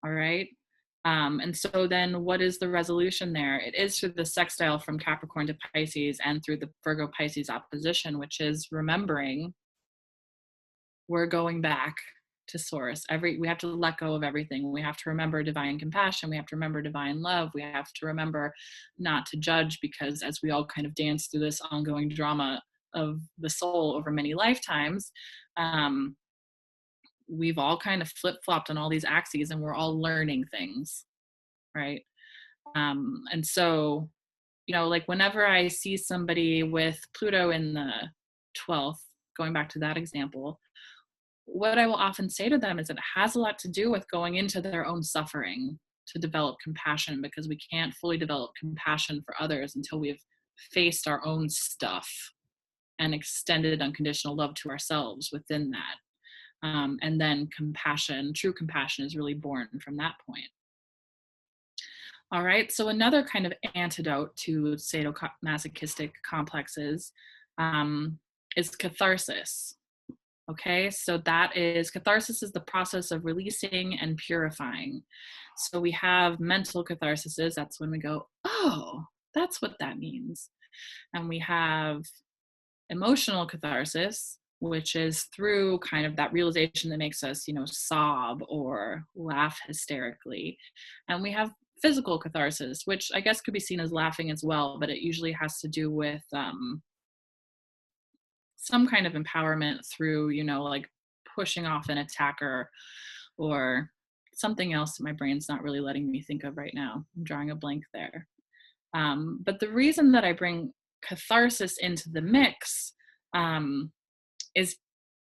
All right. And so then what is the resolution there? It is through the sextile from Capricorn to Pisces and through the Virgo Pisces opposition, which is remembering we're going back to source. We have to let go of everything. We have to remember divine compassion. We have to remember divine love. We have to remember not to judge, because as we all kind of dance through this ongoing drama of the soul over many lifetimes, we've all kind of flip-flopped on all these axes, and we're all learning things, right? And so, like whenever I see somebody with Pluto in the 12th, going back to that example, what I will often say to them is it has a lot to do with going into their own suffering to develop compassion, because we can't fully develop compassion for others until we've faced our own stuff and extended unconditional love to ourselves within that. And then compassion, true compassion, is really born from that point. All right, so another kind of antidote to sadomasochistic complexes is catharsis. Okay, so catharsis is the process of releasing and purifying. So we have mental catharsis, that's when we go, oh, that's what that means. And we have emotional catharsis, which is through kind of that realization that makes us, sob or laugh hysterically. And we have physical catharsis, which I guess could be seen as laughing as well, but it usually has to do with some kind of empowerment through, like pushing off an attacker or something else my brain's not really letting me think of right now. I'm drawing a blank there. But the reason that I bring catharsis into the mix is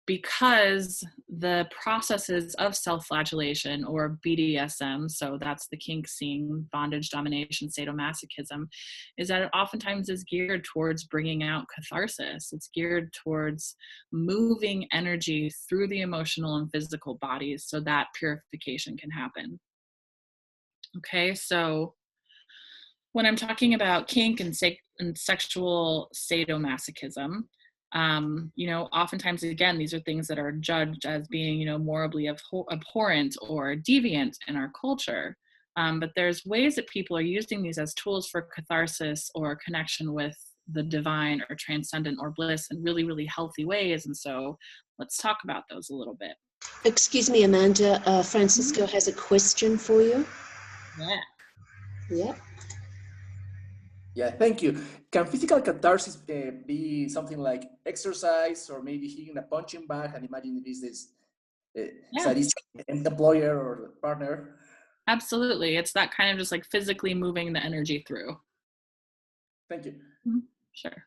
because the processes of self-flagellation, or BDSM, so that's the kink scene, bondage, domination, sadomasochism, is that it oftentimes is geared towards bringing out catharsis. It's geared towards moving energy through the emotional and physical bodies so that purification can happen. Okay, so when I'm talking about kink and sexual sadomasochism, oftentimes, again, these are things that are judged as being, morally abhorrent or deviant in our culture. But there's ways that people are using these as tools for catharsis or connection with the divine or transcendent or bliss in really, really healthy ways. And so let's talk about those a little bit. Excuse me, Amanda, Francisco has a question for you. Yeah. Yeah. Yeah, thank you. Can physical catharsis be something like exercise, or maybe hitting a punching bag and imagine it is this sadistic employer or partner? Absolutely. It's that kind of just like physically moving the energy through. Thank you. Sure.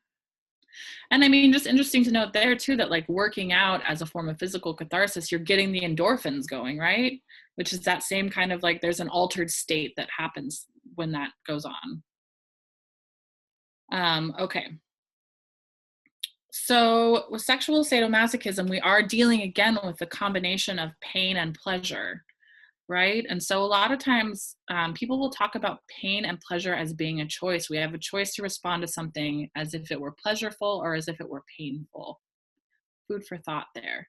And I mean, just interesting to note there too, that like working out as a form of physical catharsis, you're getting the endorphins going, right? Which is that same kind of like, there's an altered state that happens when that goes on. Okay. So with sexual sadomasochism, we are dealing again with the combination of pain and pleasure, right? And so a lot of times people will talk about pain and pleasure as being a choice. We have a choice to respond to something as if it were pleasureful or as if it were painful. Food for thought there.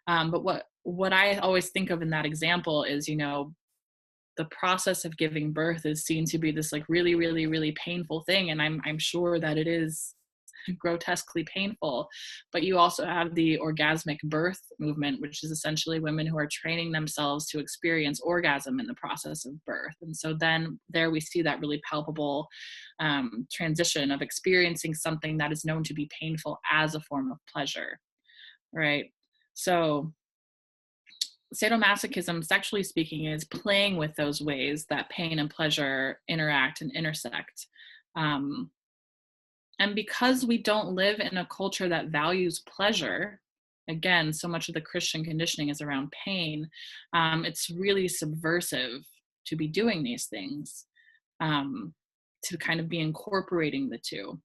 But what I always think of in that example is, the process of giving birth is seen to be this like really, really, really painful thing. And I'm sure that it is grotesquely painful, but you also have the orgasmic birth movement, which is essentially women who are training themselves to experience orgasm in the process of birth. And so then there we see that really palpable transition of experiencing something that is known to be painful as a form of pleasure, right? So sadomasochism, sexually speaking, is playing with those ways that pain and pleasure interact and intersect. And because we don't live in a culture that values pleasure, again, so much of the Christian conditioning is around pain, it's really subversive to be doing these things, to kind of be incorporating the two.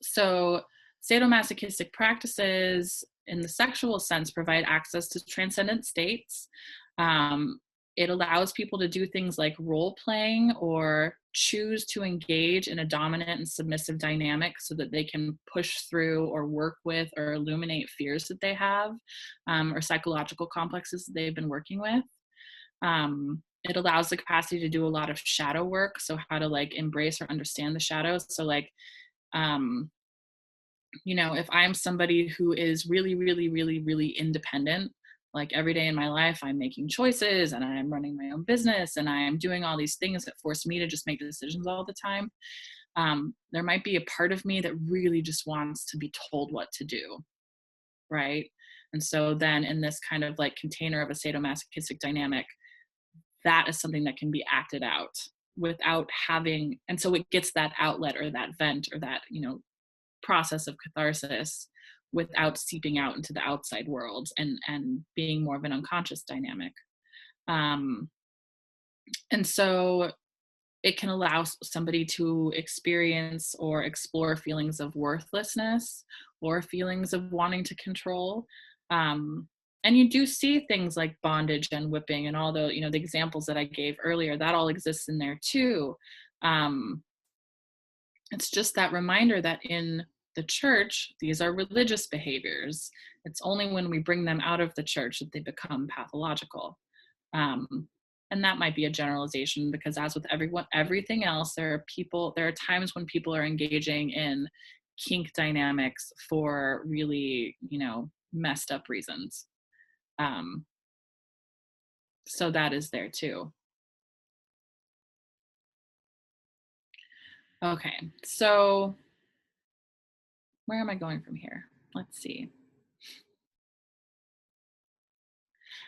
So sadomasochistic practices in the sexual sense provide access to transcendent states. It allows people to do things like role playing or choose to engage in a dominant and submissive dynamic so that they can push through or work with or illuminate fears that they have, or psychological complexes that they've been working with. It allows the capacity to do a lot of shadow work. So how to like embrace or understand the shadows. So like, you know, if I'm somebody who is really, really, really, really independent, like every day in my life, I'm making choices and I'm running my own business and I'm doing all these things that force me to just make decisions all the time. There might be a part of me that really just wants to be told what to do, right? And so then in this kind of like container of a sadomasochistic dynamic, that is something that can be acted out without having, and so it gets that outlet or that vent or that, you know, process of catharsis without seeping out into the outside world and being more of an unconscious dynamic. And so it can allow somebody to experience or explore feelings of worthlessness or feelings of wanting to control. And you do see things like bondage and whipping and all the, you know, the examples that I gave earlier, that all exists in there too. It's just that reminder that in the church, these are religious behaviors. It's only when we bring them out of the church that they become pathological. And that might be a generalization because as with everything else, there are times when people are engaging in kink dynamics for really, you know, messed up reasons. So that is there too. Okay, so where am I going from here? Let's see.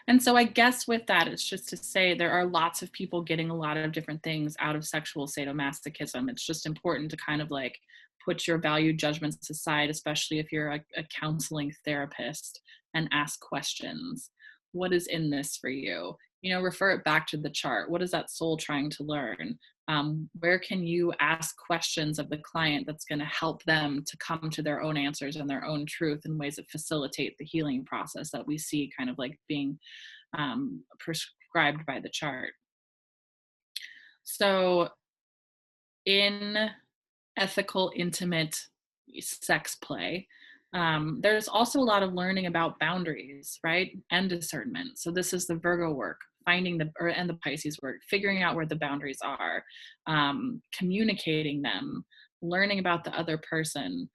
And so I guess with that, it's just to say there are lots of people getting a lot of different things out of sexual sadomasochism. It's just important to kind of like put your value judgments aside, especially if you're a counseling therapist, and ask questions. What is in this for you? You know, refer it back to the chart. What is that soul trying to learn? Where can you ask questions of the client that's going to help them to come to their own answers and their own truth in ways that facilitate the healing process that we see kind of like being prescribed by the chart. So in ethical, intimate sex play, there's also a lot of learning about boundaries, right? And discernment. So this is the Virgo work, finding and the Pisces work, figuring out where the boundaries are, communicating them, learning about the other person.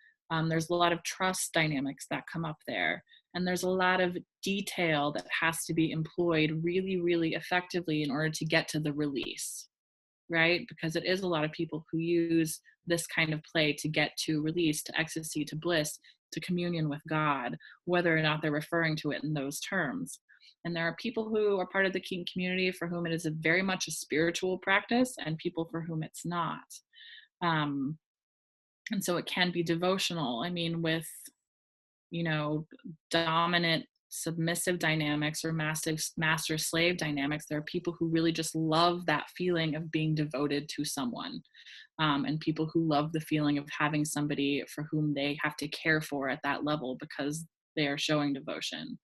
There's a lot of trust dynamics that come up there. And there's a lot of detail that has to be employed really, really effectively in order to get to the release, right? Because it is a lot of people who use this kind of play to get to release, to ecstasy, to bliss, to communion with God, whether or not they're referring to it in those terms. And there are people who are part of the kink community for whom it is very much a spiritual practice and people for whom it's not. And so it can be devotional. I mean, with, you know, dominant submissive dynamics or master slave dynamics, there are people who really just love that feeling of being devoted to someone, and people who love the feeling of having somebody for whom they have to care for at that level because they are showing devotion.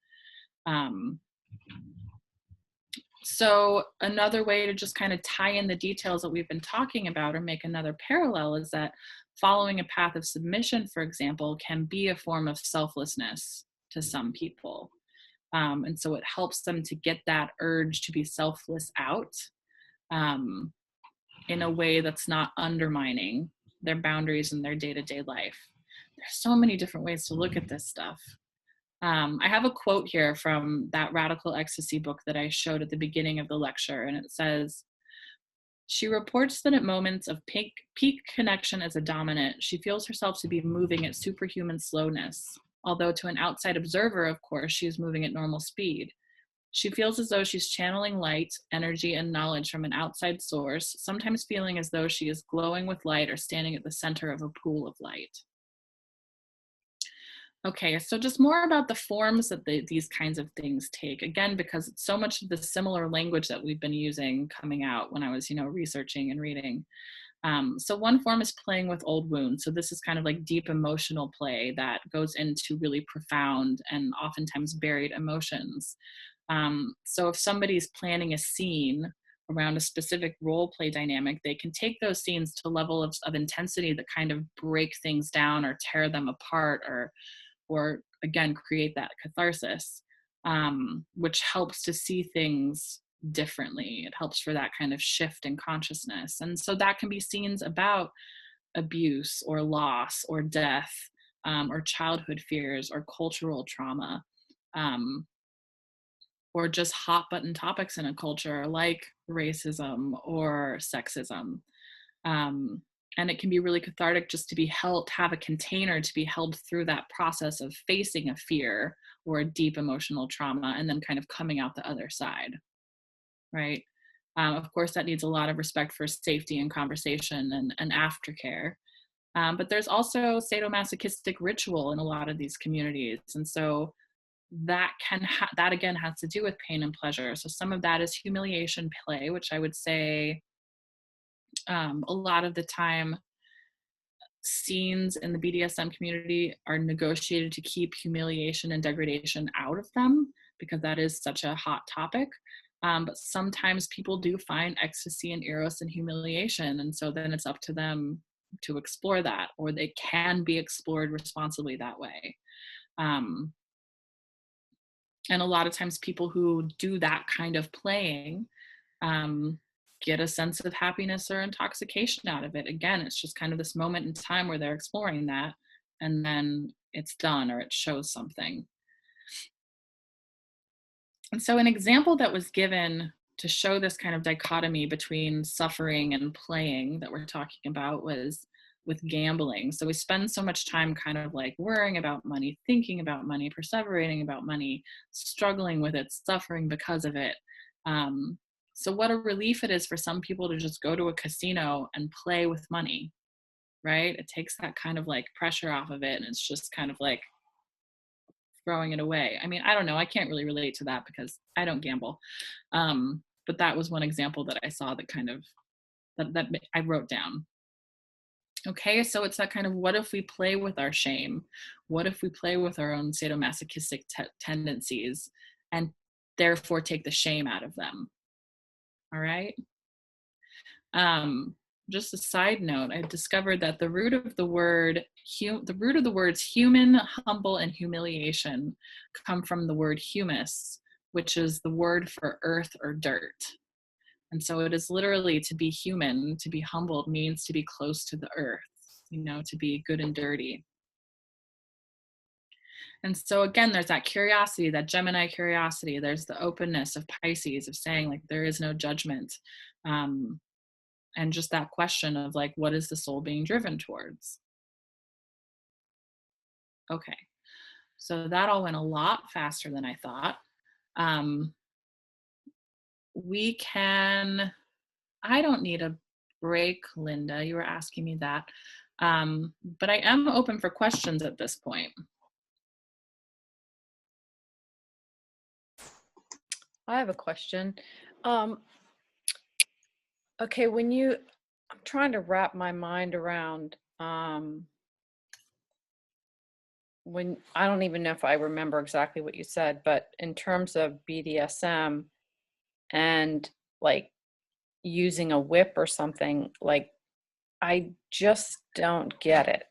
So another way to just kind of tie in the details that we've been talking about or make another parallel is that following a path of submission, for example, can be a form of selflessness to some people. And so it helps them to get that urge to be selfless out in a way that's not undermining their boundaries in their day-to-day life. There's so many different ways to look at this stuff. I have a quote here from that Radical Ecstasy book that I showed at the beginning of the lecture, and it says, "She reports that at moments of peak connection as a dominant, she feels herself to be moving at superhuman slowness, although to an outside observer, of course, she is moving at normal speed. She feels as though she's channeling light, energy, and knowledge from an outside source, sometimes feeling as though she is glowing with light or standing at the center of a pool of light. Okay, so just more about the forms that these kinds of things take. Again, because it's so much of the similar language that we've been using coming out when I was, researching and reading. So one form is playing with old wounds. So this is kind of like deep emotional play that goes into really profound and oftentimes buried emotions. So if somebody's planning a scene around a specific role play dynamic, they can take those scenes to levels of intensity that kind of break things down or tear them apart, or again, create that catharsis, which helps to see things differently. It helps for that kind of shift in consciousness. And so that can be scenes about abuse or loss or death, or childhood fears or cultural trauma, or just hot button topics in a culture like racism or sexism. And it can be really cathartic just to be held, have a container to be held through that process of facing a fear or a deep emotional trauma and then kind of coming out the other side, right? Of course, that needs a lot of respect for safety and conversation and aftercare. But there's also sadomasochistic ritual in a lot of these communities. And so that that again has to do with pain and pleasure. So some of that is humiliation play, which I would say a lot of the time scenes in the BDSM community are negotiated to keep humiliation and degradation out of them because that is such a hot topic. But sometimes people do find ecstasy and eros and humiliation. And so then it's up to them to explore that, or they can be explored responsibly that way. And a lot of times people who do that kind of playing get a sense of happiness or intoxication out of it. Again, it's just kind of this moment in time where they're exploring that, and then it's done or it shows something. And so an example that was given to show this kind of dichotomy between suffering and playing that we're talking about was with gambling. So we spend so much time kind of like worrying about money, thinking about money, perseverating about money, struggling with it, suffering because of it. So what a relief it is for some people to just go to a casino and play with money, right? It takes that kind of like pressure off of it, and it's just kind of like throwing it away. I mean, I don't know. I can't really relate to that because I don't gamble. But that was one example that I saw that kind of, that I wrote down. Okay, so it's that kind of, what if we play with our shame? What if we play with our own sadomasochistic tendencies and therefore take the shame out of them? All right. Just a side note, I discovered that the root of the words human, humble, and humiliation come from the word humus, which is the word for earth or dirt. And so it is literally, to be human, to be humbled means to be close to the earth, to be good and dirty. And so again, there's that curiosity, that Gemini curiosity. There's the openness of Pisces, of saying like there is no judgment. And just that question of like, what is the soul being driven towards? Okay, so that all went a lot faster than I thought. I don't need a break, Linda. You were asking me that. But I am open for questions at this point. I have a question. Okay, I'm trying to wrap my mind around when, I don't even know if I remember exactly what you said, but in terms of BDSM and like using a whip or something, like I just don't get it.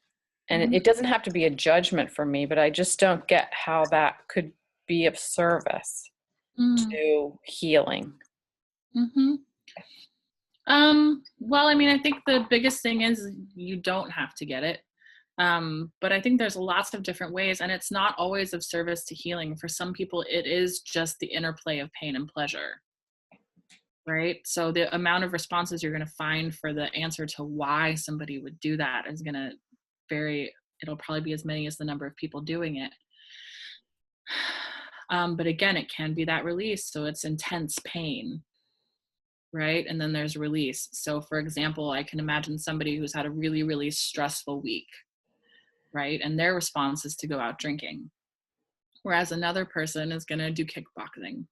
And it doesn't have to be a judgment for me, but I just don't get how that could be of service to healing. Well, I mean, I think the biggest thing is you don't have to get it. But I think there's lots of different ways, and it's not always of service to healing. For some people, it is just the interplay of pain and pleasure, right? So the amount of responses you're going to find for the answer to why somebody would do that is going to vary. It'll probably be as many as the number of people doing it. But again, it can be that release. So it's intense pain, right? And then there's release. So for example, I can imagine somebody who's had a really, really stressful week, right? And their response is to go out drinking. Whereas another person is going to do kickboxing.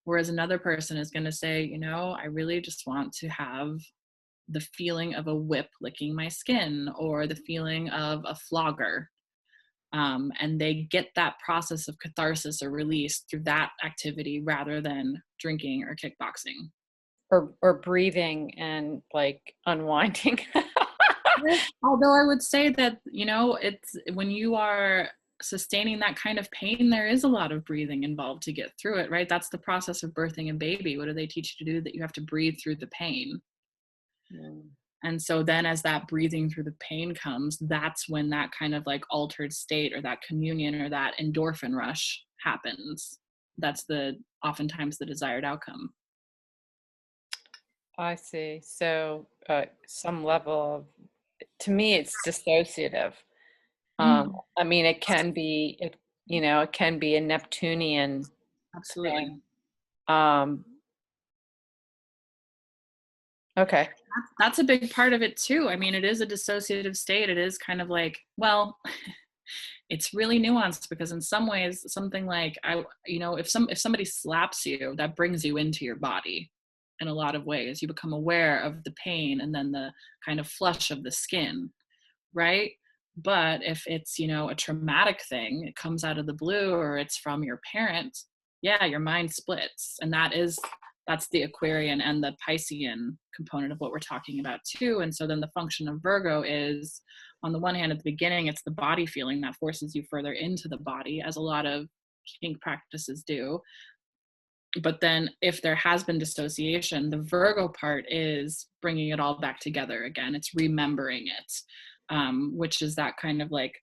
Whereas another person is going to say, you know, I really just want to have the feeling of a whip licking my skin, or the feeling of a flogger. And they get that process of catharsis or release through that activity rather than drinking or kickboxing. Or breathing and like unwinding. Although I would say that, you know, it's when you are sustaining that kind of pain, there is a lot of breathing involved to get through it, right? That's the process of birthing a baby. What do they teach you to do? That you have to breathe through the pain. And so then as that breathing through the pain comes, that's when that kind of like altered state or that communion or that endorphin rush happens. That's oftentimes the desired outcome. I see. So some level of, to me, it's dissociative. I mean, it can be, it can be a Neptunian Absolutely thing. Okay. That's a big part of it too. I mean, it is a dissociative state. It is kind of like, well, it's really nuanced, because in some ways, something like, if somebody slaps you, that brings you into your body in a lot of ways. You become aware of the pain and then the kind of flush of the skin, right? But if it's, a traumatic thing, it comes out of the blue, or it's from your parent, yeah, your mind splits. And that's the Aquarian and the Piscean component of what we're talking about too. And so then the function of Virgo is, on the one hand, at the beginning, it's the body feeling that forces you further into the body, as a lot of kink practices do. But then if there has been dissociation, the Virgo part is bringing it all back together again. It's remembering it, which is that kind of like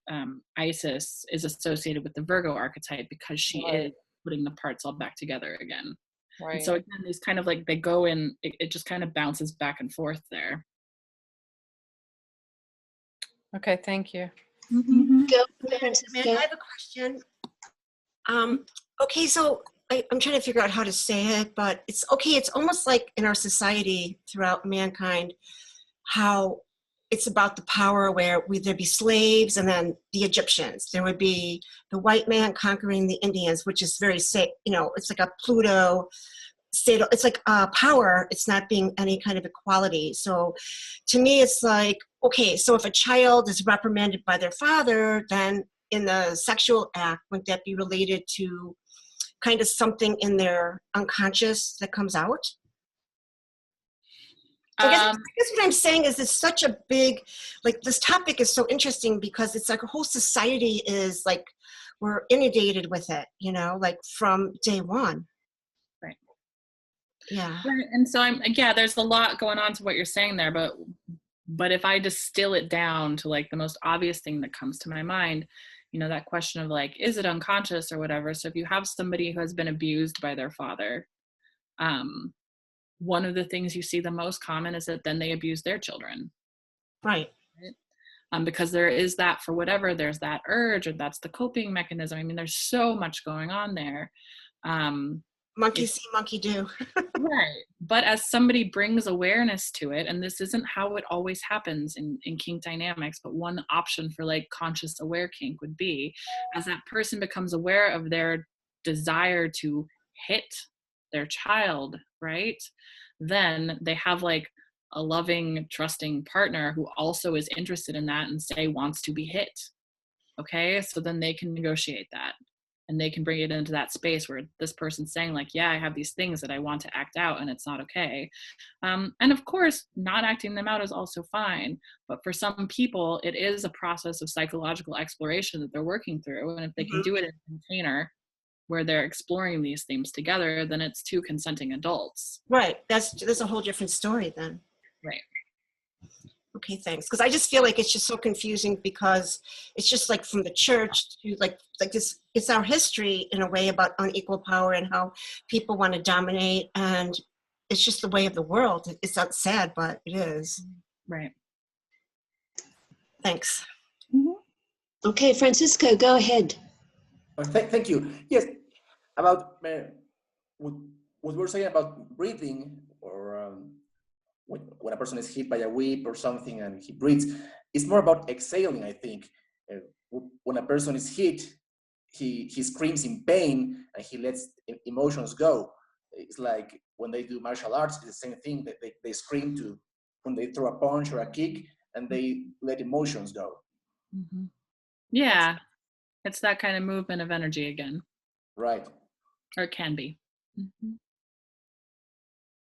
Isis is associated with the Virgo archetype, because she is putting the parts all back together again. Right. And so again, these kind of like, they go in, it just kind of bounces back and forth there. Okay, thank you. Mm-hmm. Go, Amanda, I have a question. Okay, so I'm trying to figure out how to say it, but it's okay. It's almost like in our society throughout mankind, how it's about the power where there'd be slaves, and then the Egyptians. There would be the white man conquering the Indians, which is very, it's like a Pluto state. It's like power. It's not being any kind of equality. So to me, it's like, okay, so if a child is reprimanded by their father, then in the sexual act, wouldn't that be related to kind of something in their unconscious that comes out? So I guess what I'm saying is, it's such a big, like, this topic is so interesting, because it's like a whole society is like, we're inundated with it, like from day one. Right. Yeah. Right. And so there's a lot going on to what you're saying there, but if I distill it down to like the most obvious thing that comes to my mind, that question of like, is it unconscious or whatever? So if you have somebody who has been abused by their father, one of the things you see the most common is that then they abuse their children. Right. Because there is that, for whatever, there's that urge, or that's the coping mechanism. I mean, there's so much going on there. Monkey see, monkey do. Right. But as somebody brings awareness to it, and this isn't how it always happens in kink dynamics, but one option for like conscious aware kink would be, as that person becomes aware of their desire to hit their child, right? Then they have like a loving, trusting partner who also is interested in that and wants to be hit. Okay. So then they can negotiate that. And they can bring it into that space where this person's saying like, yeah, I have these things that I want to act out, and it's not okay. And of course, not acting them out is also fine. But for some people, it is a process of psychological exploration that they're working through. And if they can do it in a container where they're exploring these themes together, then it's two consenting adults. Right. That's a whole different story then. Right. Okay, thanks. Because I just feel like it's just so confusing, because it's just like from the church to like this, it's our history in a way about unequal power and how people want to dominate, and it's just the way of the world. It's not sad, but it is. Right. Thanks. Okay, Francisco, go ahead. Thank you. Yes, about what we're saying about breathing, or when a person is hit by a whip or something and he breathes, it's more about exhaling, I think. When a person is hit, he screams in pain and he lets emotions go. It's like when they do martial arts, it's the same thing, that they scream to when they throw a punch or a kick, and they let emotions go. Mm-hmm. Yeah, it's that kind of movement of energy again. Right. Or it can be. Mm-hmm.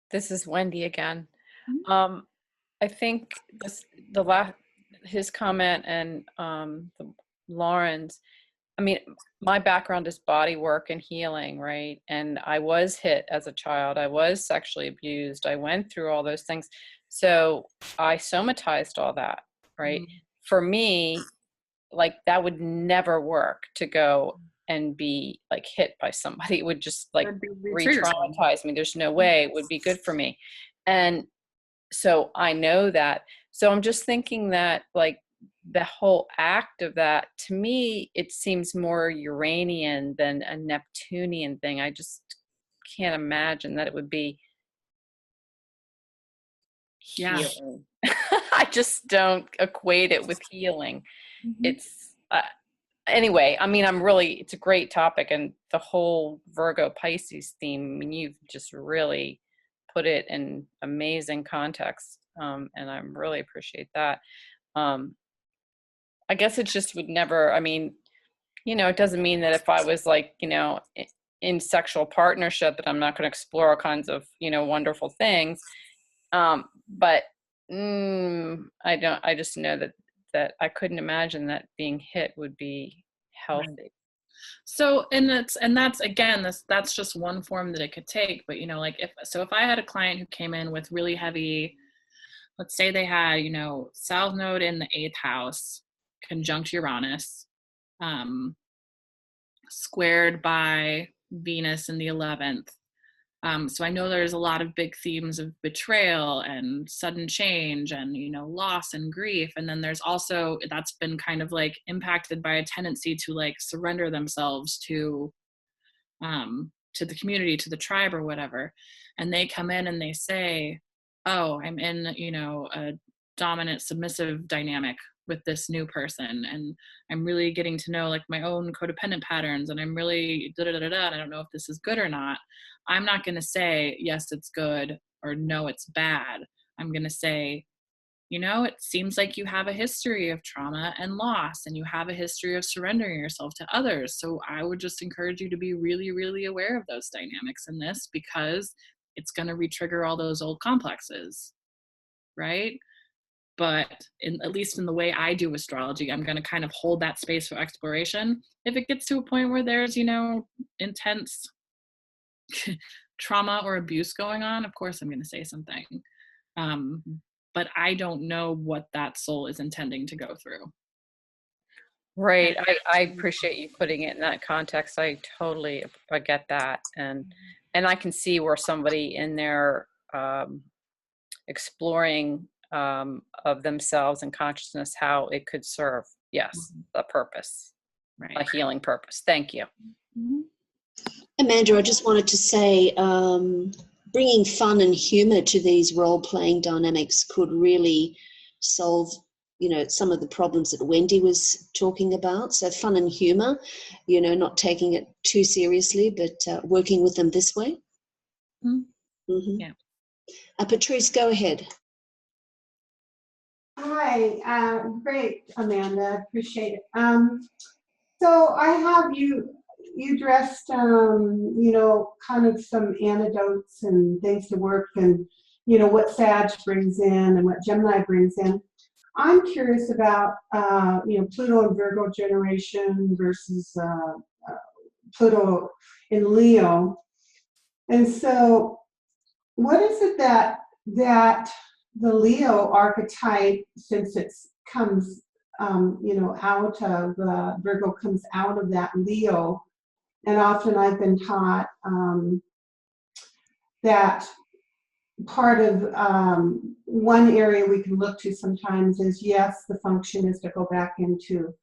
This is Wendy again. Mm-hmm. I think his comment and Lauren's, I mean, my background is body work and healing, right? And I was hit as a child. I was sexually abused. I went through all those things. So I somatized all that, right? Mm-hmm. For me, like, that would never work to go and be like hit by somebody. It would just like re-traumatize me. There's no way it would be good for me. And so I know that. So I'm just thinking that, like, the whole act of that, to me, it seems more Uranian than a Neptunian thing. I just can't imagine that it would be healing. I just don't equate it with healing. Mm-hmm. It's anyway, I mean, it's a great topic, and the whole Virgo Pisces theme, I mean, you've just really put it in amazing context. And I really appreciate that. I guess it just would never, I mean, it doesn't mean that if I was like, in sexual partnership, that I'm not going to explore all kinds of, wonderful things. But I just know that I couldn't imagine that being hit would be healthy. Right. So, that's again, that's just one form that it could take. But, like if I had a client who came in with really heavy, let's say they had, South Node in the 8th house, conjunct Uranus, squared by Venus in the 11th. So I know there's a lot of big themes of betrayal and sudden change and, loss and grief. And then there's also, that's been kind of like impacted by a tendency to like surrender themselves to the community, to the tribe or whatever. And they come in and they say, oh, I'm in, a dominant submissive dynamic with this new person, and I'm really getting to know like my own codependent patterns, and I'm really and I don't know if this is good or not. I'm not going to say yes it's good or no it's bad. I'm going to say, it seems like you have a history of trauma and loss, and you have a history of surrendering yourself to others. So I would just encourage you to be really, really aware of those dynamics in this, because it's going to re-trigger all those old complexes, right? But at least in the way I do astrology, I'm going to kind of hold that space for exploration. If it gets to a point where there's, intense trauma or abuse going on, of course I'm going to say something. But I don't know what that soul is intending to go through. Right. I appreciate you putting it in that context. I totally get that. And I can see where somebody in there exploring of themselves and consciousness, how it could serve, yes, a purpose, right. A healing purpose. Thank you. Mm-hmm. Amanda, I just wanted to say, bringing fun and humor to these role-playing dynamics could really solve, some of the problems that Wendy was talking about. So fun and humor, not taking it too seriously, but working with them this way. Mm-hmm. Mm-hmm. Yeah. Patrice, go ahead. Hi, great, Amanda, appreciate it. So I have you addressed, kind of some antidotes and things to work, and, what Sag brings in and what Gemini brings in. I'm curious about, Pluto and Virgo generation versus Pluto in Leo. And so what is it that the Leo archetype, since it comes, out of Virgo comes out of that Leo, and often I've been taught that part of one area we can look to sometimes is, yes, the function is to go back into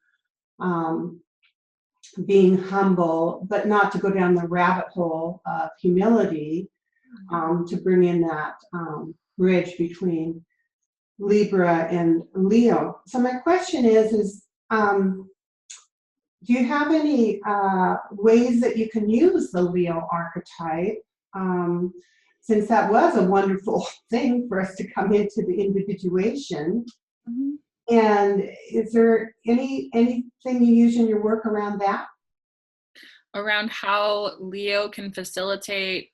being humble, but not to go down the rabbit hole of humility, to bring in that bridge between Libra and Leo. So my question is do you have any ways that you can use the Leo archetype? Since that was a wonderful thing for us to come into the individuation. Mm-hmm. And is there anything you use in your work around that? Around how Leo can facilitate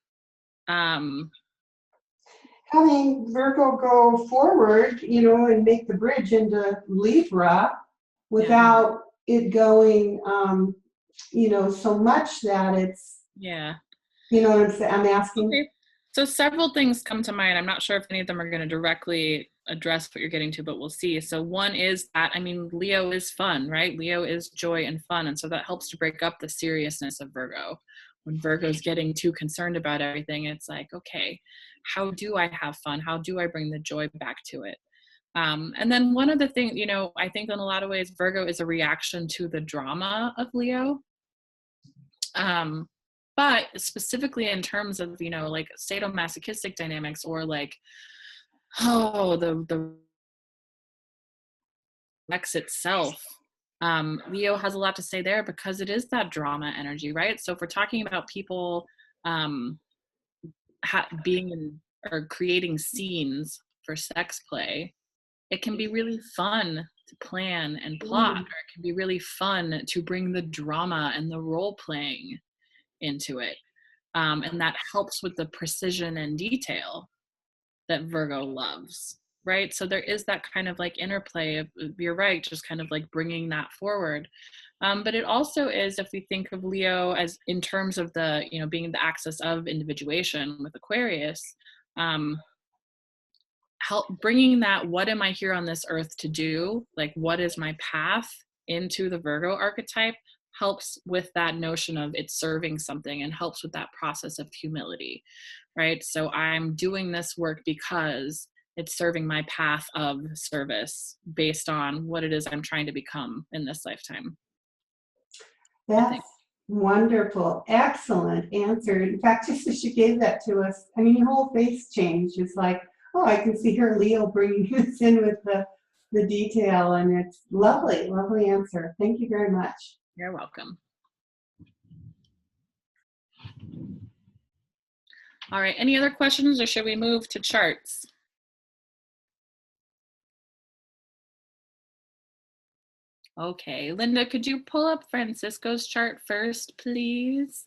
having Virgo go forward, and make the bridge into Libra without it going, so much that it's, I'm asking. Okay. So several things come to mind. I'm not sure if any of them are going to directly address what you're getting to, but we'll see. So one is that, Leo is fun, right? Leo is joy and fun. And so that helps to break up the seriousness of Virgo. When Virgo's getting too concerned about everything, it's like, okay, how do I have fun? How do I bring the joy back to it? And then one of the things, I think in a lot of ways, Virgo is a reaction to the drama of Leo. But specifically in terms of, like sadomasochistic dynamics, or like, the sex itself, Leo has a lot to say there because it is that drama energy, right? So if we're talking about people being in or creating scenes for sex play, it can be really fun to plan and plot, or it can be really fun to bring the drama and the role playing into it. And that helps with the precision and detail that Virgo loves, right? So there is that kind of like interplay of, you're right, just kind of like bringing that forward. But it also is, if we think of Leo as in terms of the, being the axis of individuation with Aquarius, help bringing that, what am I here on this earth to do? Like, what is my path into the Virgo archetype? Helps with that notion of it's serving something, and helps with that process of humility, right? So I'm doing this work because it's serving my path of service based on what it is I'm trying to become in this lifetime. That's wonderful. Excellent answer. In fact, just as you gave that to us, your whole face changed. It's like, oh, I can see her Leo bringing this in with the detail, and it's lovely, lovely answer. Thank you very much. You're welcome. All right, any other questions, or should we move to charts? Okay, Linda, could you pull up Francisco's chart first, please?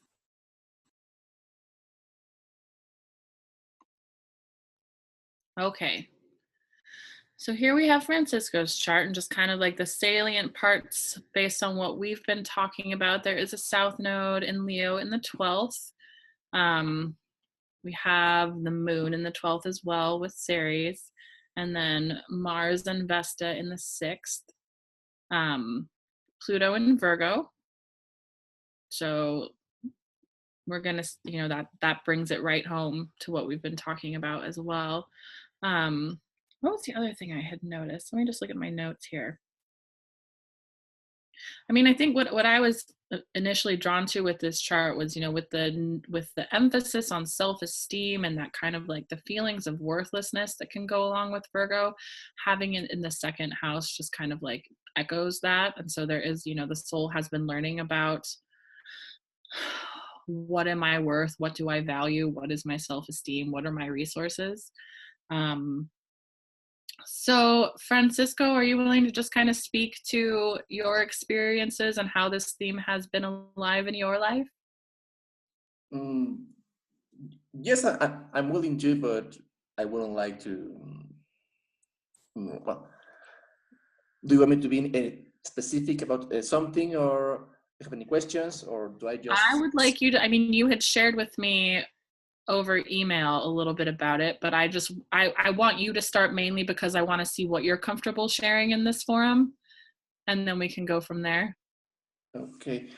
Okay. So here we have Francisco's chart, and just kind of like the salient parts based on what we've been talking about. There is a South Node in Leo in the 12th. We have the Moon in the 12th as well with Ceres, and then Mars and Vesta in the 6th. Pluto in Virgo. So we're gonna, that brings it right home to what we've been talking about as well. What was the other thing I had noticed? Let me just look at my notes here. I think what I was initially drawn to with this chart was, with the emphasis on self-esteem and that kind of like the feelings of worthlessness that can go along with Virgo, having it in the second house just kind of like echoes that. And so there is, the soul has been learning about, what am I worth? What do I value? What is my self-esteem? What are my resources? So Francisco, are you willing to just kind of speak to your experiences and how this theme has been alive in your life? Yes, I'm willing to, but I wouldn't like to. Well, do you want me to be specific about something, or do you have any questions, or do I just? I would like you to, you had shared with me over email a little bit about it, but I want you to start mainly because I want to see what you're comfortable sharing in this forum, and then we can go from there. Okay.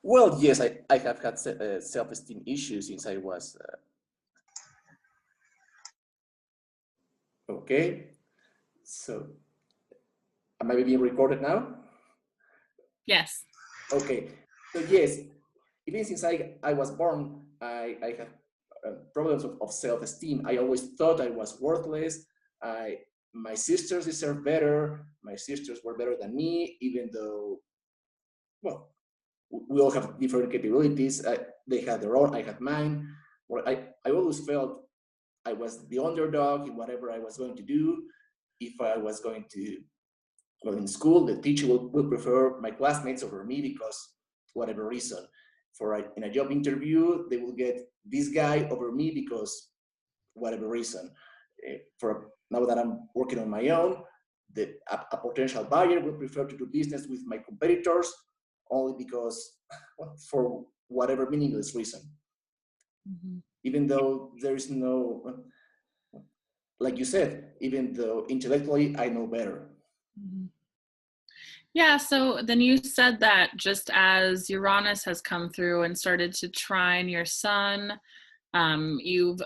Well, yes, I have had self-esteem issues since I was. Okay. So, am I being recorded now? Yes. Okay. So yes, even since I was born, I have problems of self-esteem. I always thought I was worthless. My sisters deserve better. My sisters were better than me, even though, well, we all have different capabilities. They had their own, I had mine. Well, I always felt I was the underdog in whatever I was going to do. If I was going to, well, in school, the teacher will prefer my classmates over me because whatever reason. In a job interview, they will get this guy over me because whatever reason. Now that I'm working on my own, a potential buyer will prefer to do business with my competitors only because, well, for whatever meaningless reason. Mm-hmm. Even though there is no, like you said, even though intellectually I know better. Mm-hmm. Yeah, so then you said that just as Uranus has come through and started to trine your sun, you've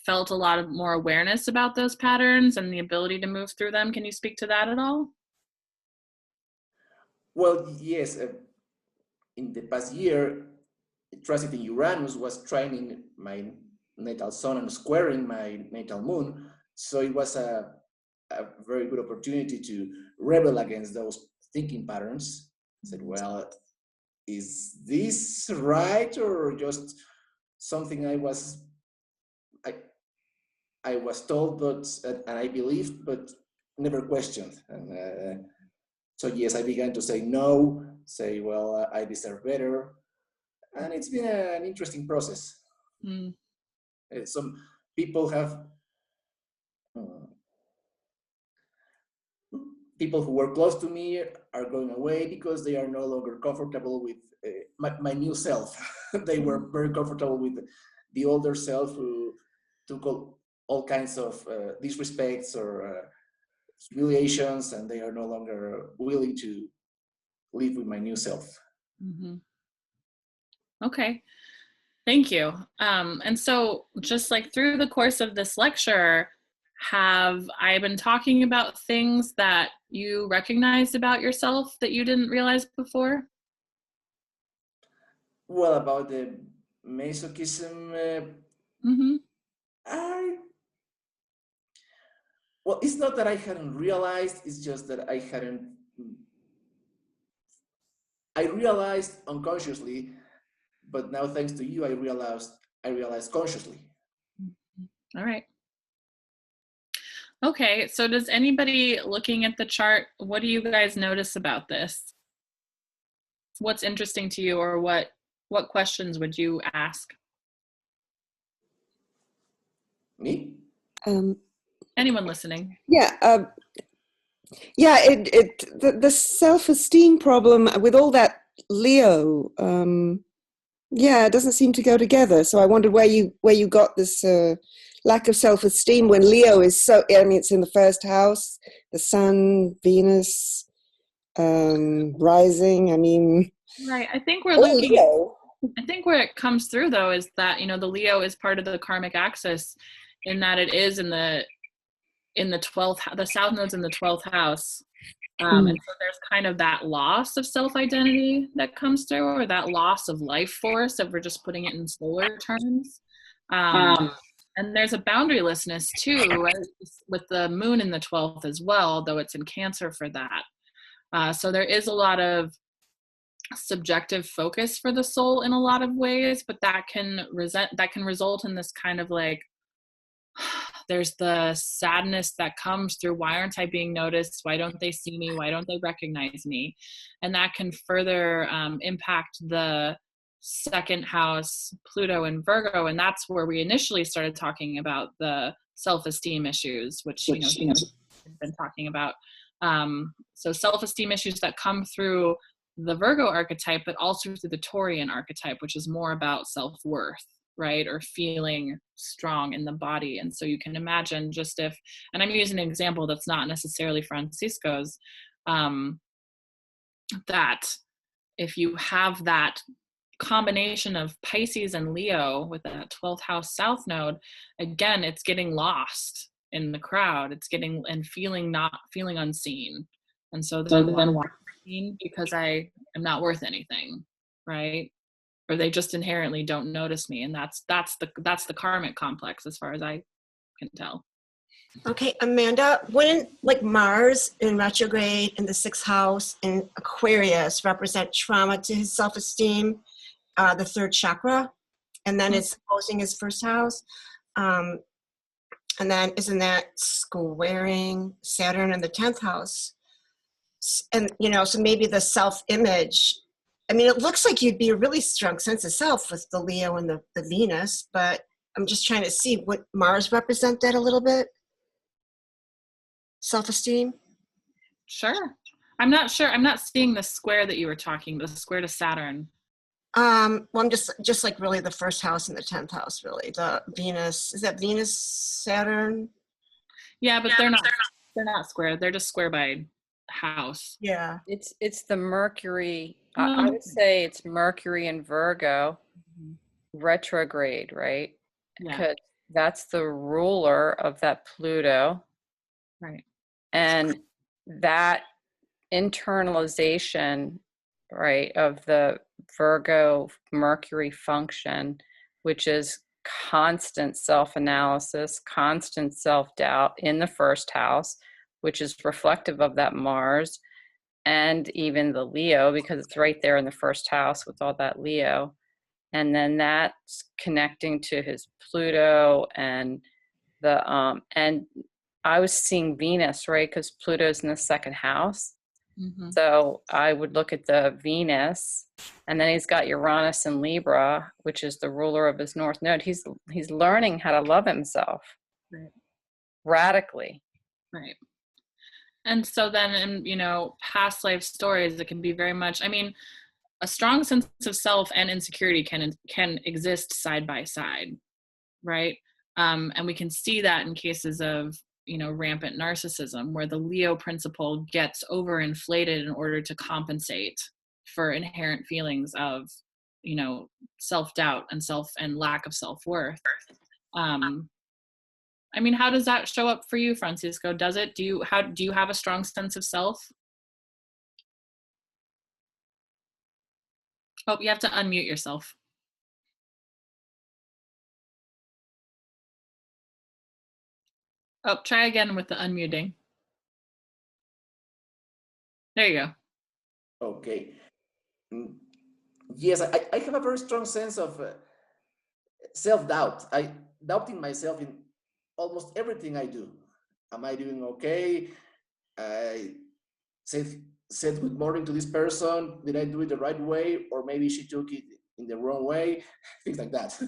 felt a lot of more awareness about those patterns and the ability to move through them. Can you speak to that at all? Well, yes. In the past year, transit in Uranus was trining my natal sun and squaring my natal moon. So it was a very good opportunity to rebel against those thinking patterns. I said, well, is this right or just something I was told, but and I believed, but never questioned. And so yes, I began to say no, say, well, I deserve better. And it's been an interesting process. Mm. Some people have people who were close to me are going away because they are no longer comfortable with my new self. They were very comfortable with the older self who took all kinds of disrespects or humiliations, and they are no longer willing to live with my new self. Mm-hmm. Okay, thank you. And so just like through the course of this lecture, have I been talking about things that you recognized about yourself that you didn't realize before? Well, about the masochism, well, it's not that I hadn't realized, it's just that I realized unconsciously, but now thanks to you, I realized consciously. All right. Okay, so does anybody looking at the chart, what do you guys notice about this? What's interesting to you, or what questions would you ask? Me? Anyone listening? Yeah. The self-esteem problem with all that Leo, it doesn't seem to go together. So I wondered where you got this lack of self-esteem when Leo is so, I mean, it's in the first house, the Sun, Venus, rising. I mean, right. I think we're looking. Leo. I think where it comes through though is that the Leo is part of the karmic axis, in that it is in the 12th. The South Node's in the 12th house. And so there's kind of that loss of self-identity that comes through, or that loss of life force, if we're just putting it in solar terms. And there's a boundarylessness too, right? With the moon in the 12th as well, though it's in Cancer for that. So there is a lot of subjective focus for the soul in a lot of ways, but that can result in this kind of like, there's the sadness that comes through, why aren't I being noticed? Why don't they see me? Why don't they recognize me? And that can further impact the second house, Pluto and Virgo. And that's where we initially started talking about the self-esteem issues, which we've been talking about. So self-esteem issues that come through the Virgo archetype, but also through the Taurian archetype, which is more about self-worth, right? Or feeling strong in the body. And so you can imagine just if, and I'm using an example that's not necessarily Francisco's, that if you have that combination of Pisces and Leo with that 12th house South Node, again, it's getting lost in the crowd. It's getting, and feeling unseen. And so then why? Because I am not worth anything, right? Or they just inherently don't notice me, and that's the karmic complex as far as I can tell. Okay, Amanda, wouldn't like Mars in retrograde in the 6th house in Aquarius represent trauma to his self-esteem, the 3rd chakra, and then it's opposing his 1st house? And then isn't that squaring Saturn in the 10th house? And, you know, so maybe the self-image, I mean, it looks like you'd be a really strong sense of self with the Leo and the Venus, but I'm just trying to see what Mars represent that a little bit. Self-esteem? Sure. I'm not sure. I'm not seeing the square that you were talking, the square to Saturn. Well, I'm just like really the 1st house and the 10th house, really. The Venus, is that Venus, Saturn? Yeah, but they're not square. They're just square by house. Yeah. It's the Mercury. I would say it's Mercury in Virgo retrograde, right? Because that's the ruler of that Pluto. Right. And that internalization, right, of the Virgo Mercury function, which is constant self-analysis, constant self-doubt in the 1st house, which is reflective of that Mars, and even the Leo, because it's right there in the 1st house with all that Leo. And then that's connecting to his Pluto and and I was seeing Venus, right? Because Pluto's in the 2nd house. Mm-hmm. So I would look at the Venus, and then he's got Uranus in Libra, which is the ruler of his North Node. He's learning how to love himself, right, radically. Right. And so then in, you know, past life stories, it can be very much, I mean, a strong sense of self and insecurity can exist side by side, right? And we can see that in cases of, you know, rampant narcissism, where the Leo principle gets overinflated in order to compensate for inherent feelings of, you know, self-doubt and lack of self-worth. I mean, how does that show up for you, Francisco? Do you have a strong sense of self? Oh, you have to unmute yourself. Oh, try again with the unmuting. There you go. Okay. Yes, I have a very strong sense of self-doubt. I doubting myself in almost everything I do. Am I doing okay? I said good morning to this person. Did I do it the right way? Or maybe she took it in the wrong way? Things like that.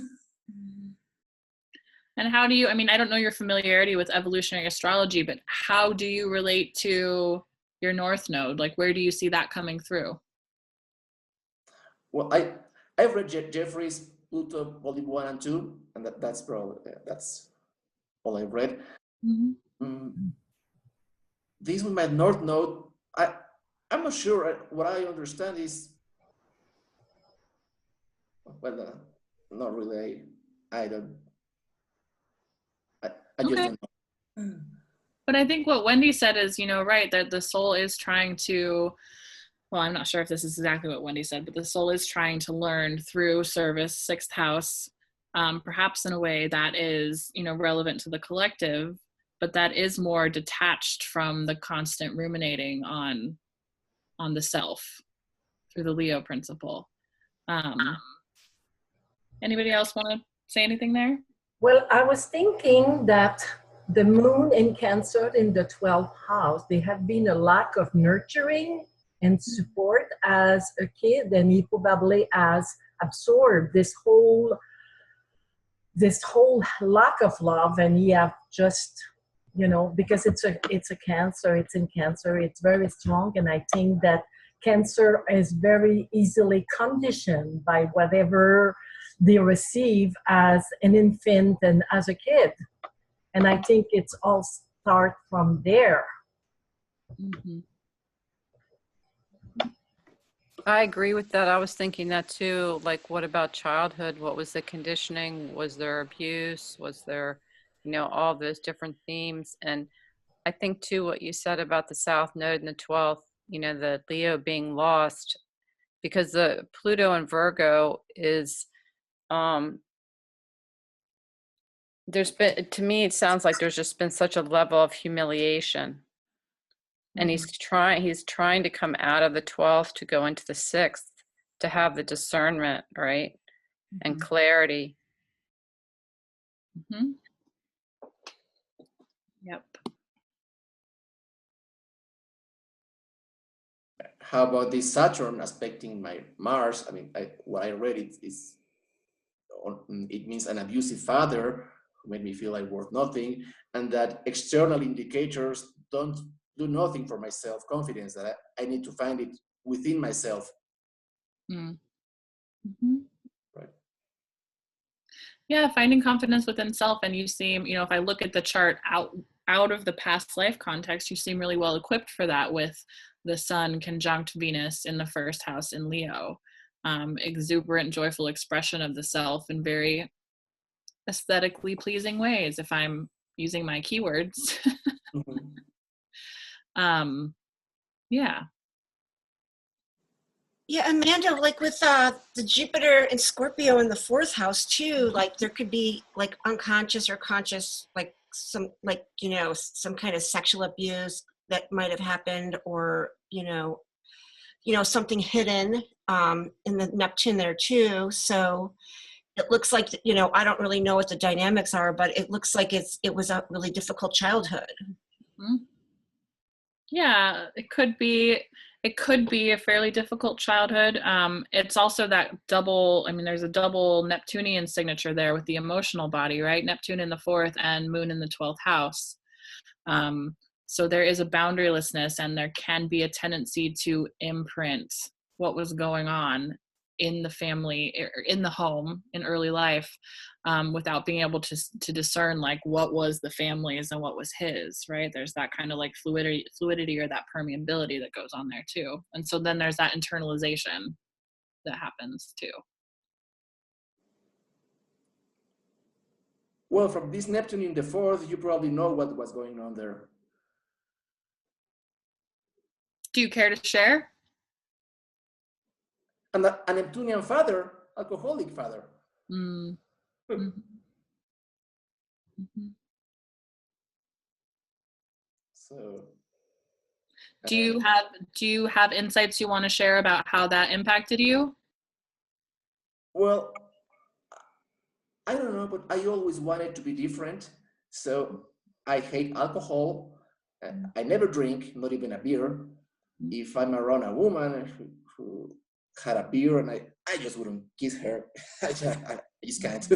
And how do you, I mean, I don't know your familiarity with evolutionary astrology, but how do you relate to your North Node? Like, where do you see that coming through? Well, I've read Jeffrey's Pluto Volume 1 and 2, and that's probably, that's all I've read. Mm-hmm. This with my North Node, I'm not sure. What I understand is, well, not really. I don't. I just don't know. But I think what Wendy said is, you know, right, that the soul is trying to, well, I'm not sure if this is exactly what Wendy said, but the soul is trying to learn through service, 6th house, perhaps in a way that is, you know, relevant to the collective, but that is more detached from the constant ruminating on the self through the Leo principle. Anybody else want to say anything there? Well, I was thinking that the moon in Cancer in the 12th house, there had been a lack of nurturing and support as a kid, and he probably has absorbed this whole lack of love, and he have just, you know, because it's a Cancer, it's in Cancer, it's very strong, and I think that Cancer is very easily conditioned by whatever they receive as an infant and as a kid. And I think it's all start from there. Mm-hmm. I agree with that. I was thinking that too. Like, what about childhood? What was the conditioning? Was there abuse? Was there, you know, all those different themes? And I think too, what you said about the South Node and the 12th, you know, the Leo being lost, because the Pluto in Virgo is, there's been, to me, it sounds like there's just been such a level of humiliation. And he's trying to come out of the 12th to go into the 6th to have the discernment, right? And clarity. Yep. How about this Saturn aspecting my Mars? I mean, what I read it means an abusive father who made me feel like worth nothing, and that external indicators don't do nothing for my self-confidence, that I need to find it within myself. Right. Yeah, finding confidence within self. And you seem, you know, if I look at the chart out of the past life context, you seem really well equipped for that with the Sun conjunct Venus in the first house in Leo. Exuberant, joyful expression of the self in very aesthetically pleasing ways, if I'm using my keywords. Yeah. Yeah, Amanda, like with the Jupiter and Scorpio in the 4th house too, like there could be like unconscious or conscious, like some, like, you know, some kind of sexual abuse that might have happened, or, you know, something hidden in the Neptune there too. So it looks like, you know, I don't really know what the dynamics are, but it looks like it was a really difficult childhood. Yeah, it could be a fairly difficult childhood. It's also that double, I mean, there's a double Neptunian signature there with the emotional body, right? Neptune in the 4th and Moon in the 12th house. So there is a boundarylessness, and there can be a tendency to imprint what was going on in the family, in the home, in early life, without being able to discern like what was the family's and what was his, right? There's that kind of like fluidity or that permeability that goes on there too. And so then there's that internalization that happens too. Well, from this Neptune in the 4th, you probably know what was going on there. Do you care to share? And a Neptunian father, alcoholic father. So, do you have insights you want to share about how that impacted you? Well, I don't know, but I always wanted to be different. So I hate alcohol. I never drink, not even a beer. If I'm around a woman who had a beer, and I just wouldn't kiss her. I just can't.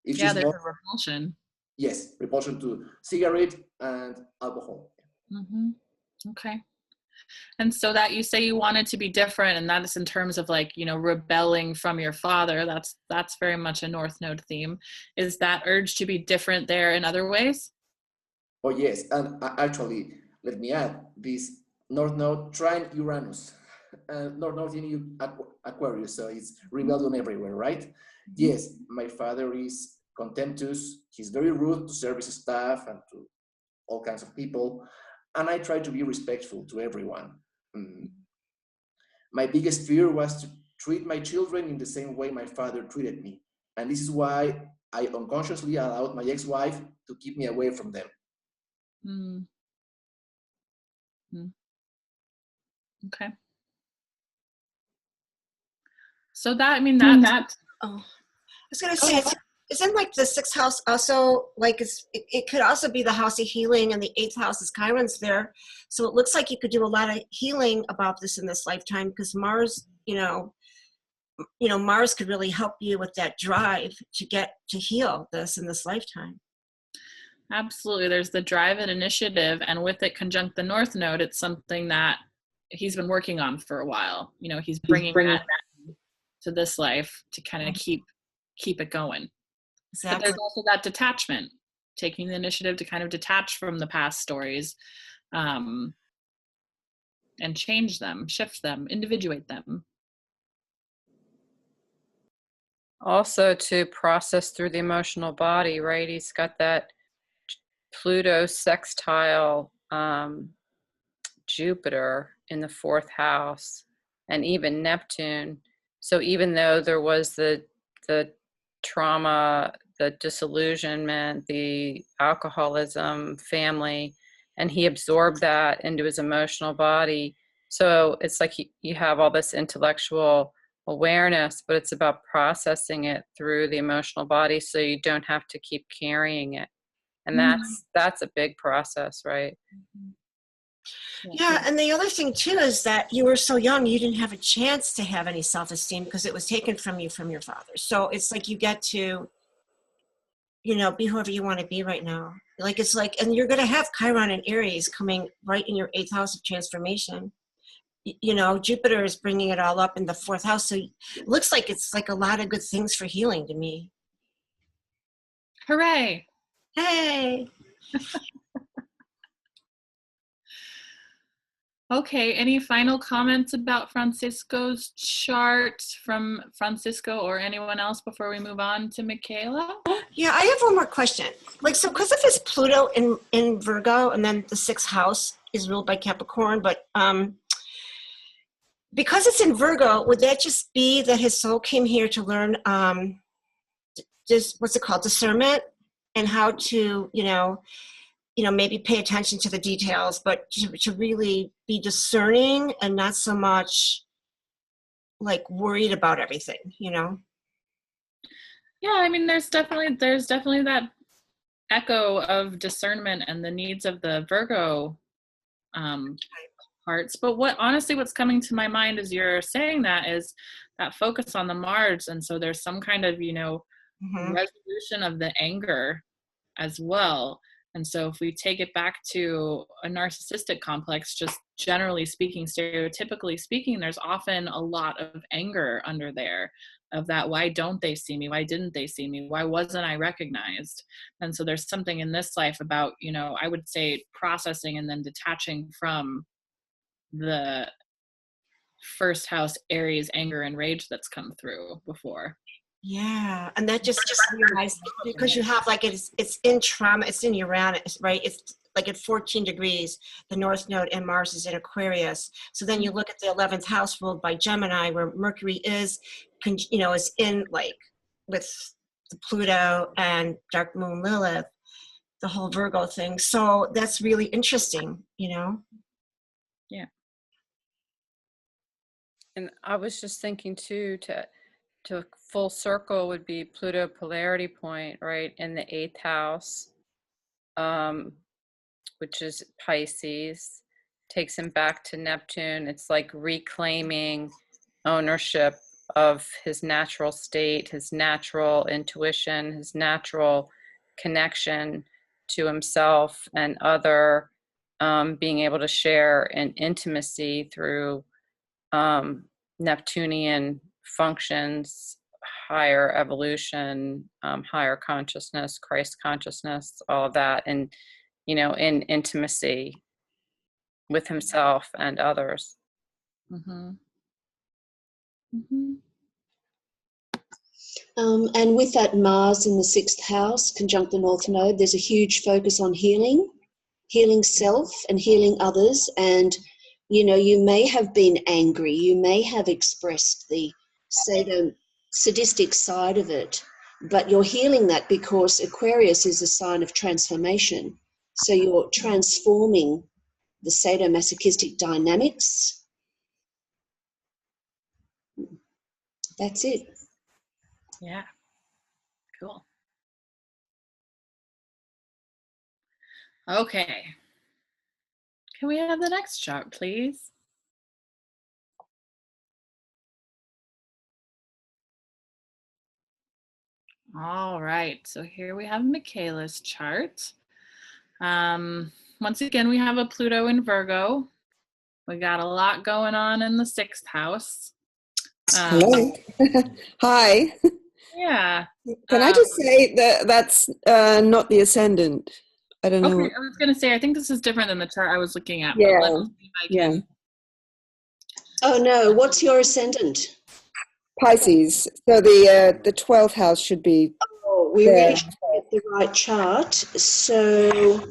If yeah, there's not, a repulsion. Yes, repulsion to cigarette and alcohol. Okay. And so that you say you wanted to be different, and that is in terms of like, you know, rebelling from your father. That's very much a North Node theme. Is that urge to be different there in other ways? Oh yes, and actually, let me add this North Node trine Uranus, North Node in Aquarius, so it's rebellion everywhere, right? Yes, my father is contemptuous. He's very rude to service staff and to all kinds of people, and I try to be respectful to everyone. My biggest fear was to treat my children in the same way my father treated me, and this is why I unconsciously allowed my ex-wife to keep me away from them. Okay. So that, I mean, that. Oh, I was going to say, isn't like the 6th house also, like it could also be the house of healing, and the 8th house is Chiron's there. So it looks like you could do a lot of healing about this in this lifetime, because Mars, you know, Mars could really help you with that drive to heal this in this lifetime. Absolutely. There's the drive and initiative, and with it conjunct the North Node, it's something that he's been working on for a while. You know, he's bringing that to this life to kind of keep it going. Exactly. But there's also that detachment, taking the initiative to kind of detach from the past stories, and change them, shift them, individuate them. Also to process through the emotional body, right? He's got that Pluto sextile Jupiter in the 4th house. and even Neptune. So even though there was the trauma, the disillusionment, the alcoholism, family, and he absorbed that into his emotional body. So it's like you have all this intellectual awareness, but it's about processing it through the emotional body so you don't have to keep carrying it. And that's a big process, right? Yeah, and the other thing too is that you were so young, you didn't have a chance to have any self-esteem because it was taken from you from your father. So it's like you get to, you know, be whoever you want to be right now. Like it's like, and you're going to have Chiron and Aries coming right in your 8th house of transformation. You know, Jupiter is bringing it all up in the 4th house. So it looks like it's like a lot of good things for healing to me. Hooray. Hey. Okay, any final comments about Francisco's chart from Francisco or anyone else before we move on to Michaela? Yeah, I have one more question. Like, so because of his Pluto in Virgo, and then the 6th house is ruled by Capricorn, but because it's in Virgo, would that just be that his soul came here to learn just what's it called, discernment, and how to, you know, maybe pay attention to the details, but to really be discerning and not so much like worried about everything, you know? Yeah, I mean, there's definitely that echo of discernment and the needs of the Virgo parts. But what's coming to my mind as you're saying that is that focus on the Mars. And so there's some kind of, resolution of the anger as well. And so if we take it back to a narcissistic complex, just generally speaking, stereotypically speaking, there's often a lot of anger under there of that, why don't they see me? Why didn't they see me? Why wasn't I recognized? And so there's something in this life about, I would say processing and then detaching from the 1st house Aries anger and rage that's come through before. Yeah, and that just realized, because you have like it's in trauma, it's in Uranus, right? It's like at 14 degrees, the North Node, and Mars is in Aquarius. So then you look at the 11th house ruled by Gemini, where Mercury is in like with the Pluto and Dark Moon Lilith, the whole Virgo thing. So that's really interesting, Yeah. And I was just thinking too, to full circle would be Pluto polarity point, right, in the 8th house, which is Pisces, takes him back to Neptune. It's like reclaiming ownership of his natural state, his natural intuition, his natural connection to himself and other, being able to share in intimacy through Neptunian functions, higher evolution, higher consciousness, Christ consciousness, all of that, and in intimacy with himself and others. And with that Mars in the 6th house, conjunct the North Node, there's a huge focus on healing self and healing others. And you may have been angry, you may have expressed the sadistic side of it, but you're healing that because Aquarius is a sign of transformation. So you're transforming the sadomasochistic dynamics. That's it. Yeah. Cool. Okay. Can we have the next chart, please? All right, so here we have Michaela's chart. Once again, we have a Pluto in Virgo. We got a lot going on in the 6th house. Hello. Hi. Yeah. Can I just say that that's not the ascendant? I don't know. Okay, I was going to say, I think this is different than the chart I was looking at. Yeah. But let me see if I can. Oh no, what's your ascendant? Pisces. So the 12th house should be. Oh, we really should get the right chart. So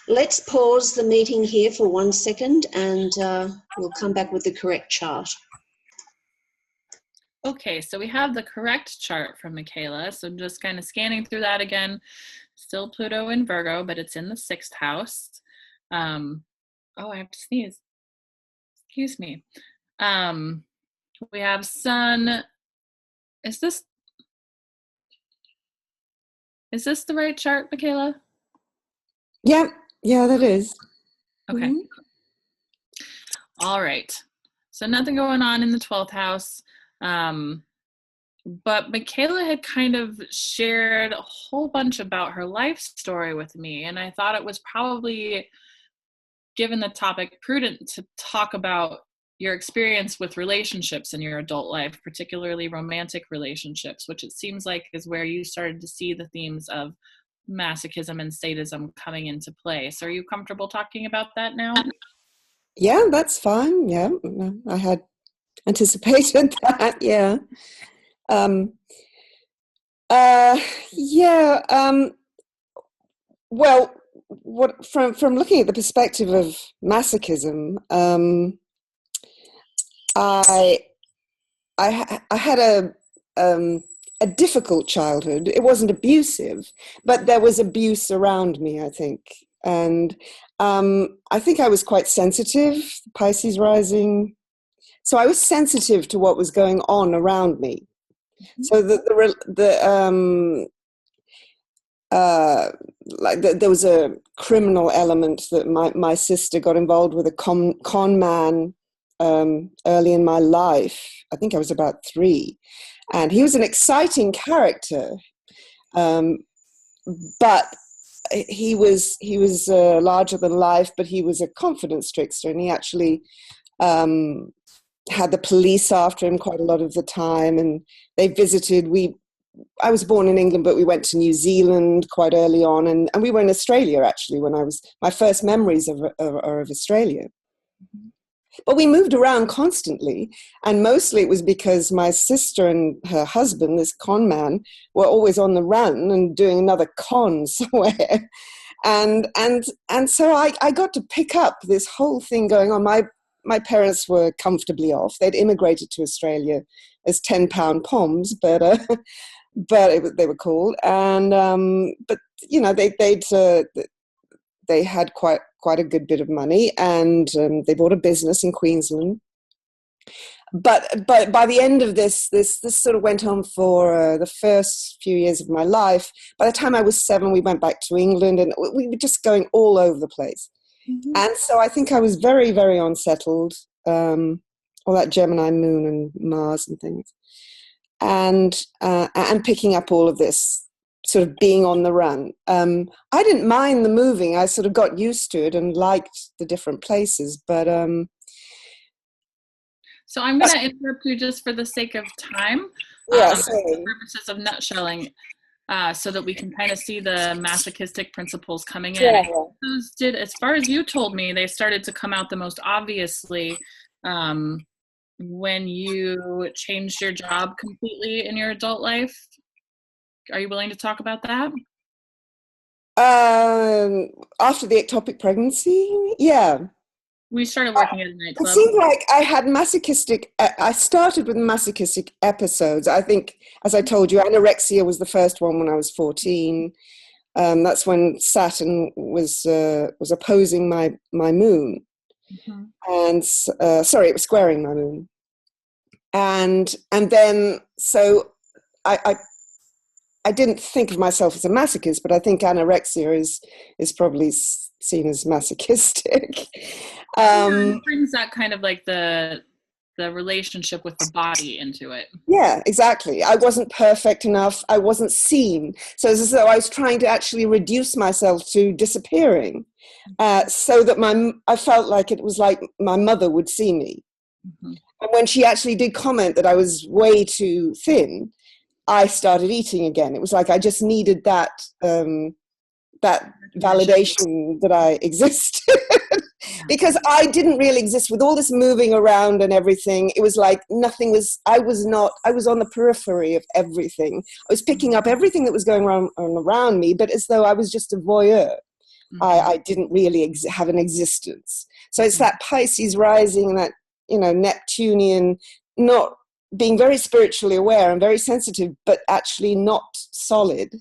let's pause the meeting here for 1 second and we'll come back with the correct chart. Okay, so we have the correct chart from Michaela. So just kind of scanning through that again. Still Pluto in Virgo, but it's in the 6th house. Oh, I have to sneeze. Excuse me. We have Sun. Is this the right chart, Michaela? Yeah, that is. Okay. Mm-hmm. All right. So nothing going on in the 12th house. But Michaela had kind of shared a whole bunch about her life story with me, and I thought it was probably, given the topic, prudent to talk about your experience with relationships in your adult life, particularly romantic relationships, which it seems like is where you started to see the themes of masochism and sadism coming into play. So are you comfortable talking about that now? Yeah, that's fine. Yeah, I had anticipated that. Yeah. Well, from looking at the perspective of masochism, I had a difficult childhood. It wasn't abusive, but there was abuse around me, I think. And I think I was quite sensitive, Pisces rising. So I was sensitive to what was going on around me. Mm-hmm. So there was a criminal element that my sister got involved with, a con man early in my life. I think I was about 3. And he was an exciting character, but he was larger than life, but he was a confidence trickster, and he actually had the police after him quite a lot of the time, and they visited. I was born in England, but we went to New Zealand quite early on, and we were in Australia actually when my first memories are of Australia. Mm-hmm. But we moved around constantly, and mostly it was because my sister and her husband, this con man, were always on the run and doing another con somewhere. And so I got to pick up this whole thing going on. My parents were comfortably off. They'd immigrated to Australia as 10-pound poms, but they were called. And but you know, they had quite a good bit of money, and they bought a business in Queensland. But by the end of this sort of went on for the first few years of my life. By the time I was 7, we went back to England, and we were just going all over the place. Mm-hmm. And so I think I was very, very unsettled, all that Gemini moon and Mars and things, and picking up all of this, sort of being on the run. I didn't mind the moving. I sort of got used to it and liked the different places, but so I'm going to interrupt you just for the sake of time. Yeah, for the purposes of nutshelling, so that we can kind of see the masochistic principles coming in. Yeah. Those did, as far as you told me, they started to come out the most obviously when you changed your job completely in your adult life. Are you willing to talk about that? After the ectopic pregnancy, yeah. We started working at a nightclub. It seemed like I had masochistic. I started with masochistic episodes. I think, as I told you, anorexia was the first one when I was 14. That's when Saturn was opposing my moon, mm-hmm. and sorry, it was squaring my moon, and then so I didn't think of myself as a masochist, but I think anorexia is probably seen as masochistic. It brings that kind of like the relationship with the body into it. Yeah, exactly. I wasn't perfect enough. I wasn't seen. So it's as though I was trying to actually reduce myself to disappearing, so that I felt like it was like my mother would see me. Mm-hmm. And when she actually did comment that I was way too thin, I started eating again. It was like I just needed that validation that I existed. Because I didn't really exist with all this moving around and everything. It was like I was on the periphery of everything. I was picking up everything that was going on around me, but as though I was just a voyeur. Mm-hmm. I didn't really have an existence. So it's that Pisces rising, that, Neptunian, not being very spiritually aware and very sensitive, but actually not solid.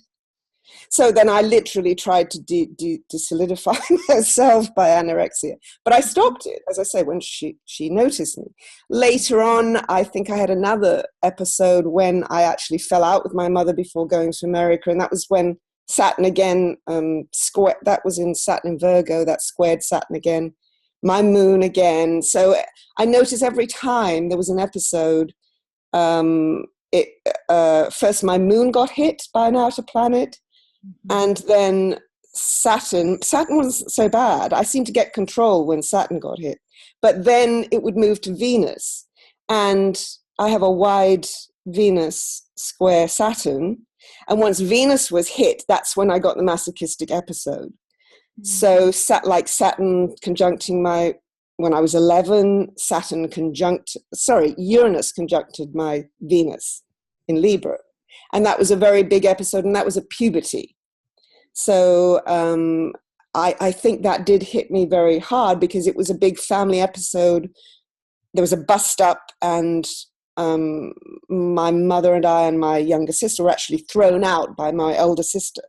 So then I literally tried to solidify myself by anorexia. But I stopped it, as I say, when she noticed me. Later on, I think I had another episode when I actually fell out with my mother before going to America. And that was when Saturn again, that was in Saturn in Virgo, that squared Saturn again, my moon again. So I noticed every time there was an episode, first my moon got hit by an outer planet, and then Saturn wasn't so bad. I seemed to get control when Saturn got hit, but then it would move to Venus, and I have a wide Venus square Saturn, and once Venus was hit, that's when I got the masochistic episode. So Saturn conjuncting when I was 11, Uranus conjuncted my Venus in Libra. And that was a very big episode, and that was a puberty. So I think that did hit me very hard because it was a big family episode. There was a bust up, and my mother and I and my younger sister were actually thrown out by my older sister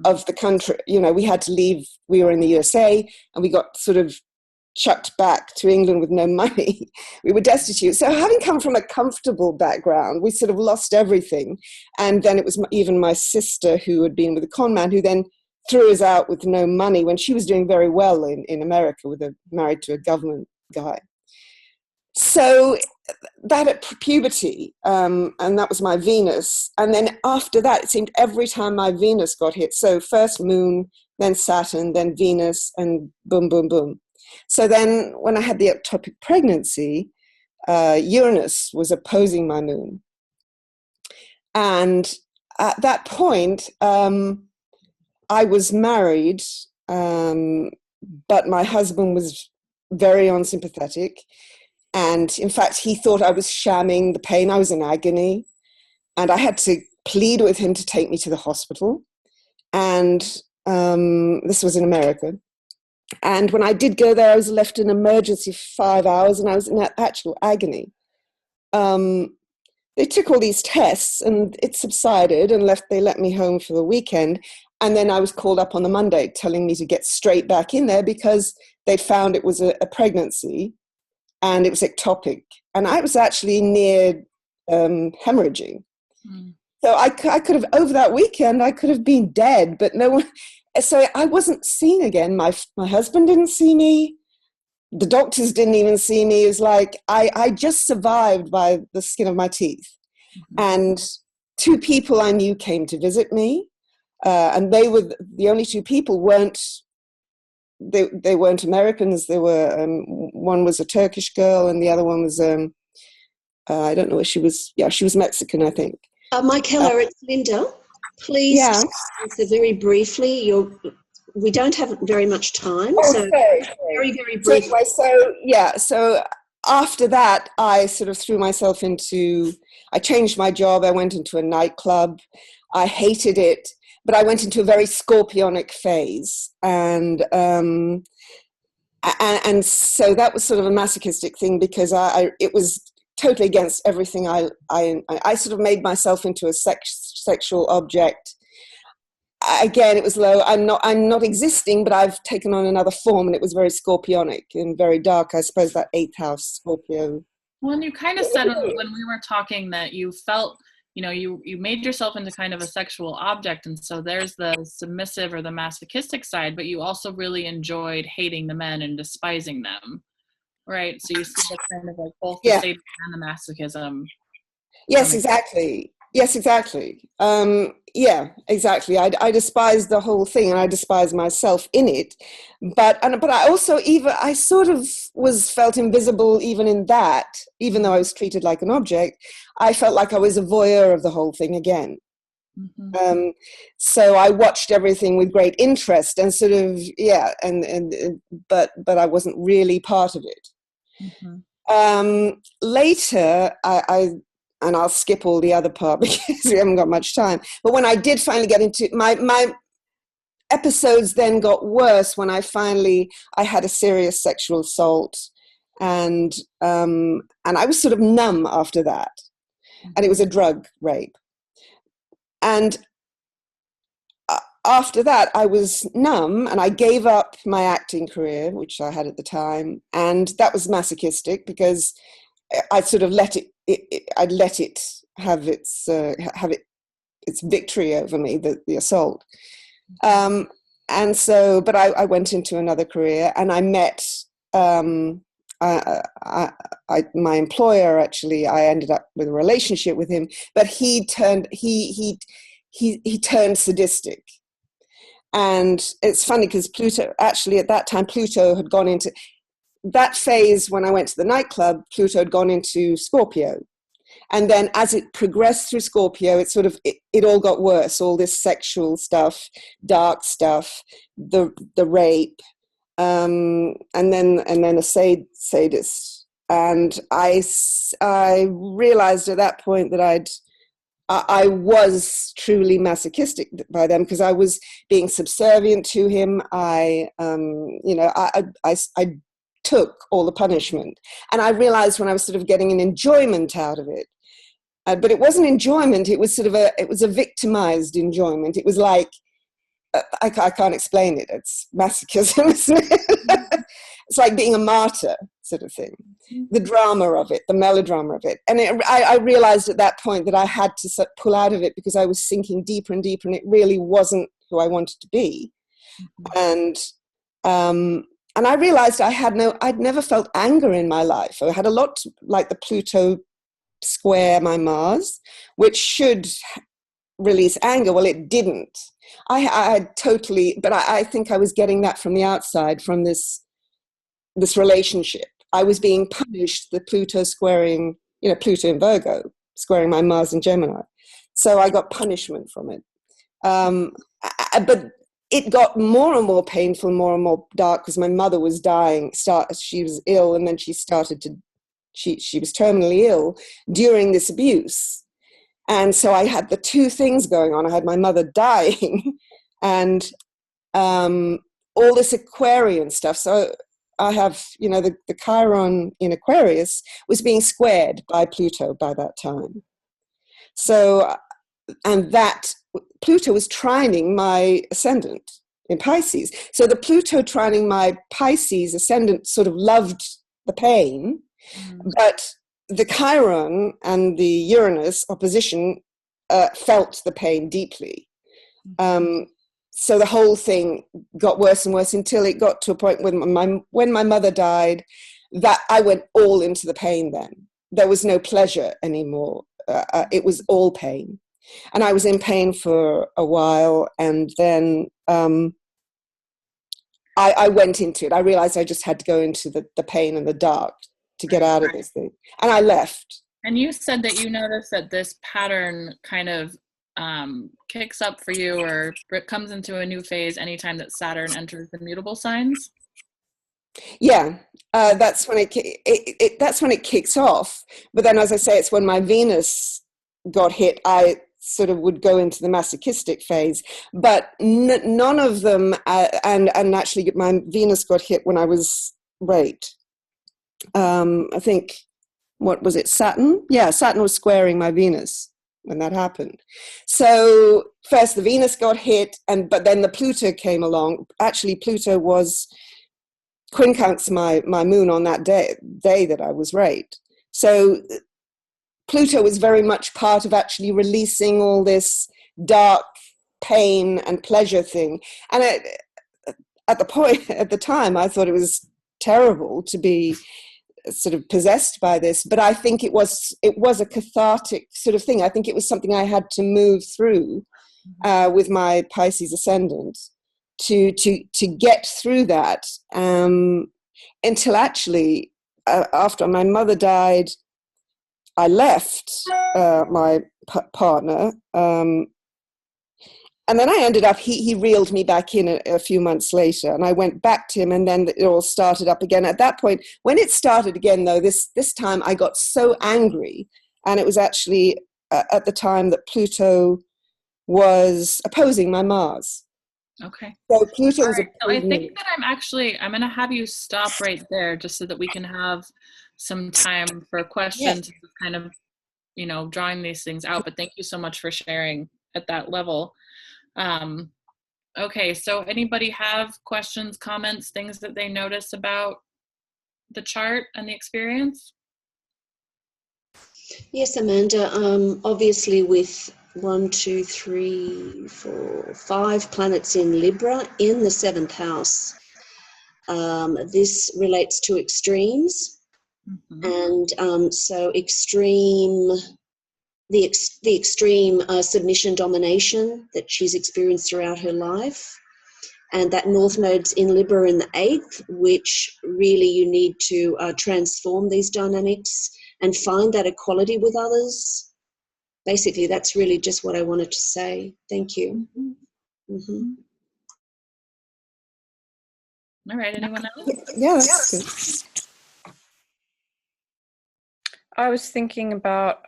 of the country. You know, we had to leave. We were in the USA, and we got sort of chucked back to England with no money. We were destitute. So having come from a comfortable background, we sort of lost everything. And then it was even my sister who had been with a con man who then threw us out with no money when she was doing very well in America married to a government guy. So that at puberty, and that was my Venus. And then after that, it seemed every time my Venus got hit. So first moon, then Saturn, then Venus, and boom, boom, boom. So then when I had the ectopic pregnancy, Uranus was opposing my moon. And at that point, I was married, but my husband was very unsympathetic. And in fact, he thought I was shamming the pain. I was in agony. And I had to plead with him to take me to the hospital. And this was in America. And when I did go there, I was left in emergency for 5 hours, and I was in actual agony. They took all these tests, and it subsided, and they let me home for the weekend. And then I was called up on the Monday telling me to get straight back in there because they found it was a pregnancy, and it was ectopic. And I was actually near hemorrhaging. So I could have, over that weekend, I could have been dead, but no one... So I wasn't seen again. My husband didn't see me. The doctors didn't even see me. It was like I just survived by the skin of my teeth. And 2 people I knew came to visit me, and they were the only 2 people. They weren't Americans. They were one was a Turkish girl, and the other one was I don't know where she was. Yeah, she was Mexican, I think. Michaela, it's Linda. Please answer very briefly. We don't have very much time, so very, very briefly. So after that, I sort of threw myself I changed my job. I went into a nightclub. I hated it, but I went into a very scorpionic phase. And so that was sort of a masochistic thing because it was totally against everything. I sort of made myself into a sexual object. Again, it was low. I'm not existing, but I've taken on another form, and it was very scorpionic and very dark. I suppose that 8th house Scorpio. Well, and you kind of said when we were talking that you felt, you made yourself into kind of a sexual object, and so there's the submissive or the masochistic side, but you also really enjoyed hating the men and despising them. Right, so you see the kind of like both the sadism and the masochism. Yes, exactly. Yeah, exactly. I despised the whole thing, and I despised myself in it. But I also I sort of felt invisible even in that. Even though I was treated like an object, I felt like I was a voyeur of the whole thing again. So I watched everything with great interest and sort of but I wasn't really part of it. Later, and I'll skip all the other part because we haven't got much time. But when I did finally get into my episodes, then got worse when I had a serious sexual assault, and I was sort of numb after that, and it was a drug rape. And after that, I was numb, and I gave up my acting career, which I had at the time, and that was masochistic because I sort of let it I'd let it have its victory over me, the assault. And so, but I went into another career, and I met my employer. Actually, I ended up with a relationship with him, but he turned sadistic. And it's funny because Pluto, actually at that time, Pluto had gone into that phase when I went to the nightclub. Pluto had gone into Scorpio. And then as it progressed through Scorpio, it sort of, it all got worse. All this sexual stuff, dark stuff, the rape, and then a sadist. And I realized at that point that I was truly masochistic by then, because I was being subservient to him. I took all the punishment, and I realized when I was sort of getting an enjoyment out of it, but it wasn't enjoyment. It was sort of it was a victimized enjoyment. It was like I can't explain it. It's masochism, isn't it? It's like being a martyr, sort of thing. The drama of it, the melodrama of it. And I realized at that point that I had to pull out of it because I was sinking deeper and deeper, and it really wasn't who I wanted to be. And I realized I'd never felt anger in my life. I had a lot like the Pluto square my Mars, which should release anger. Well, it didn't. I totally, but I think I was getting that from the outside, from this relationship. I was being punished, the Pluto squaring, Pluto in Virgo, squaring my Mars in Gemini. So I got punishment from it. But it got more and more painful, more and more dark, because my mother was dying. She was ill, and then she was terminally ill during this abuse. And so I had the two things going on. I had my mother dying and all this Aquarian stuff. So I have, the Chiron in Aquarius was being squared by Pluto by that time. So, and that Pluto was trining my ascendant in Pisces. So the Pluto trining my Pisces ascendant sort of loved the pain, but the Chiron and the Uranus opposition felt the pain deeply. So the whole thing got worse and worse until it got to a point when my mother died, that I went all into the pain then. There was no pleasure anymore. It was all pain. And I was in pain for a while, and then I went into it. I realized I just had to go into the pain and the dark to get out of this thing. And I left. And you said that you noticed that this pattern kind of kicks up for you, or it comes into a new phase anytime that Saturn enters the mutable signs. Yeah, that's when that's when it kicks off. But then, as I say, it's when my Venus got hit, I sort of would go into the masochistic phase. But none of them, and actually my Venus got hit when I was raped. I think, what was it, Saturn? Yeah, Saturn was squaring my Venus when that happened. So first the Venus got hit, but then the Pluto came along. Actually, Pluto was quincunx my moon on that day that I was raped. So Pluto was very much part of actually releasing all this dark pain and pleasure thing. And at the time, I thought it was terrible to be sort of possessed by this, but I think it was a cathartic sort of thing. I think it was something I had to move through with my Pisces ascendant to get through that until actually after my mother died, I left my partner, and then I ended up, he reeled me back in a few months later, and I went back to him, and then it all started up again. At that point, when it started again, though, this time I got so angry, and it was actually at the time that Pluto was opposing my Mars. Okay. So Pluto's Right. So I a think that I'm going to have you stop right there just so that we can have some time for questions, kind of, drawing these things out. But thank you so much for sharing at that level. Okay. So anybody have questions, comments, things that they notice about the chart and the experience? Yes, Amanda. Obviously, with 1, 2, 3, 4, 5 planets in Libra in the 7th house, this relates to extremes, and so the extreme submission domination that she's experienced throughout her life. And that North Node's in Libra in the 8th, which really you need to transform these dynamics and find that equality with others. Basically, that's really just what I wanted to say. Thank you. All right, anyone else? Yeah, that's good. I was thinking about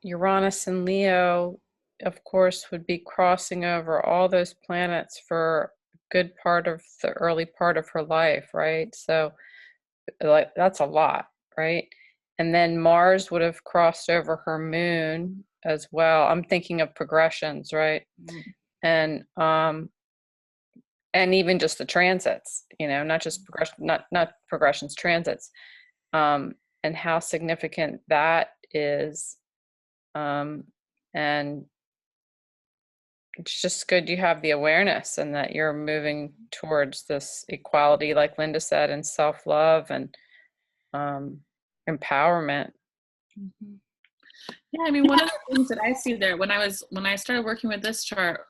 Uranus and Leo, of course, would be crossing over all those planets for a good part of the early part of her life, right? So like that's a lot, right? And then Mars would have crossed over her moon as well. I'm thinking of progressions, right? And even just the transits, not just progression, not progressions, transits, and how significant that is. And it's just good you have the awareness and that you're moving towards this equality, like Linda said, and self-love and empowerment. Yeah, I mean, one of the things that I see there when I started working with this chart,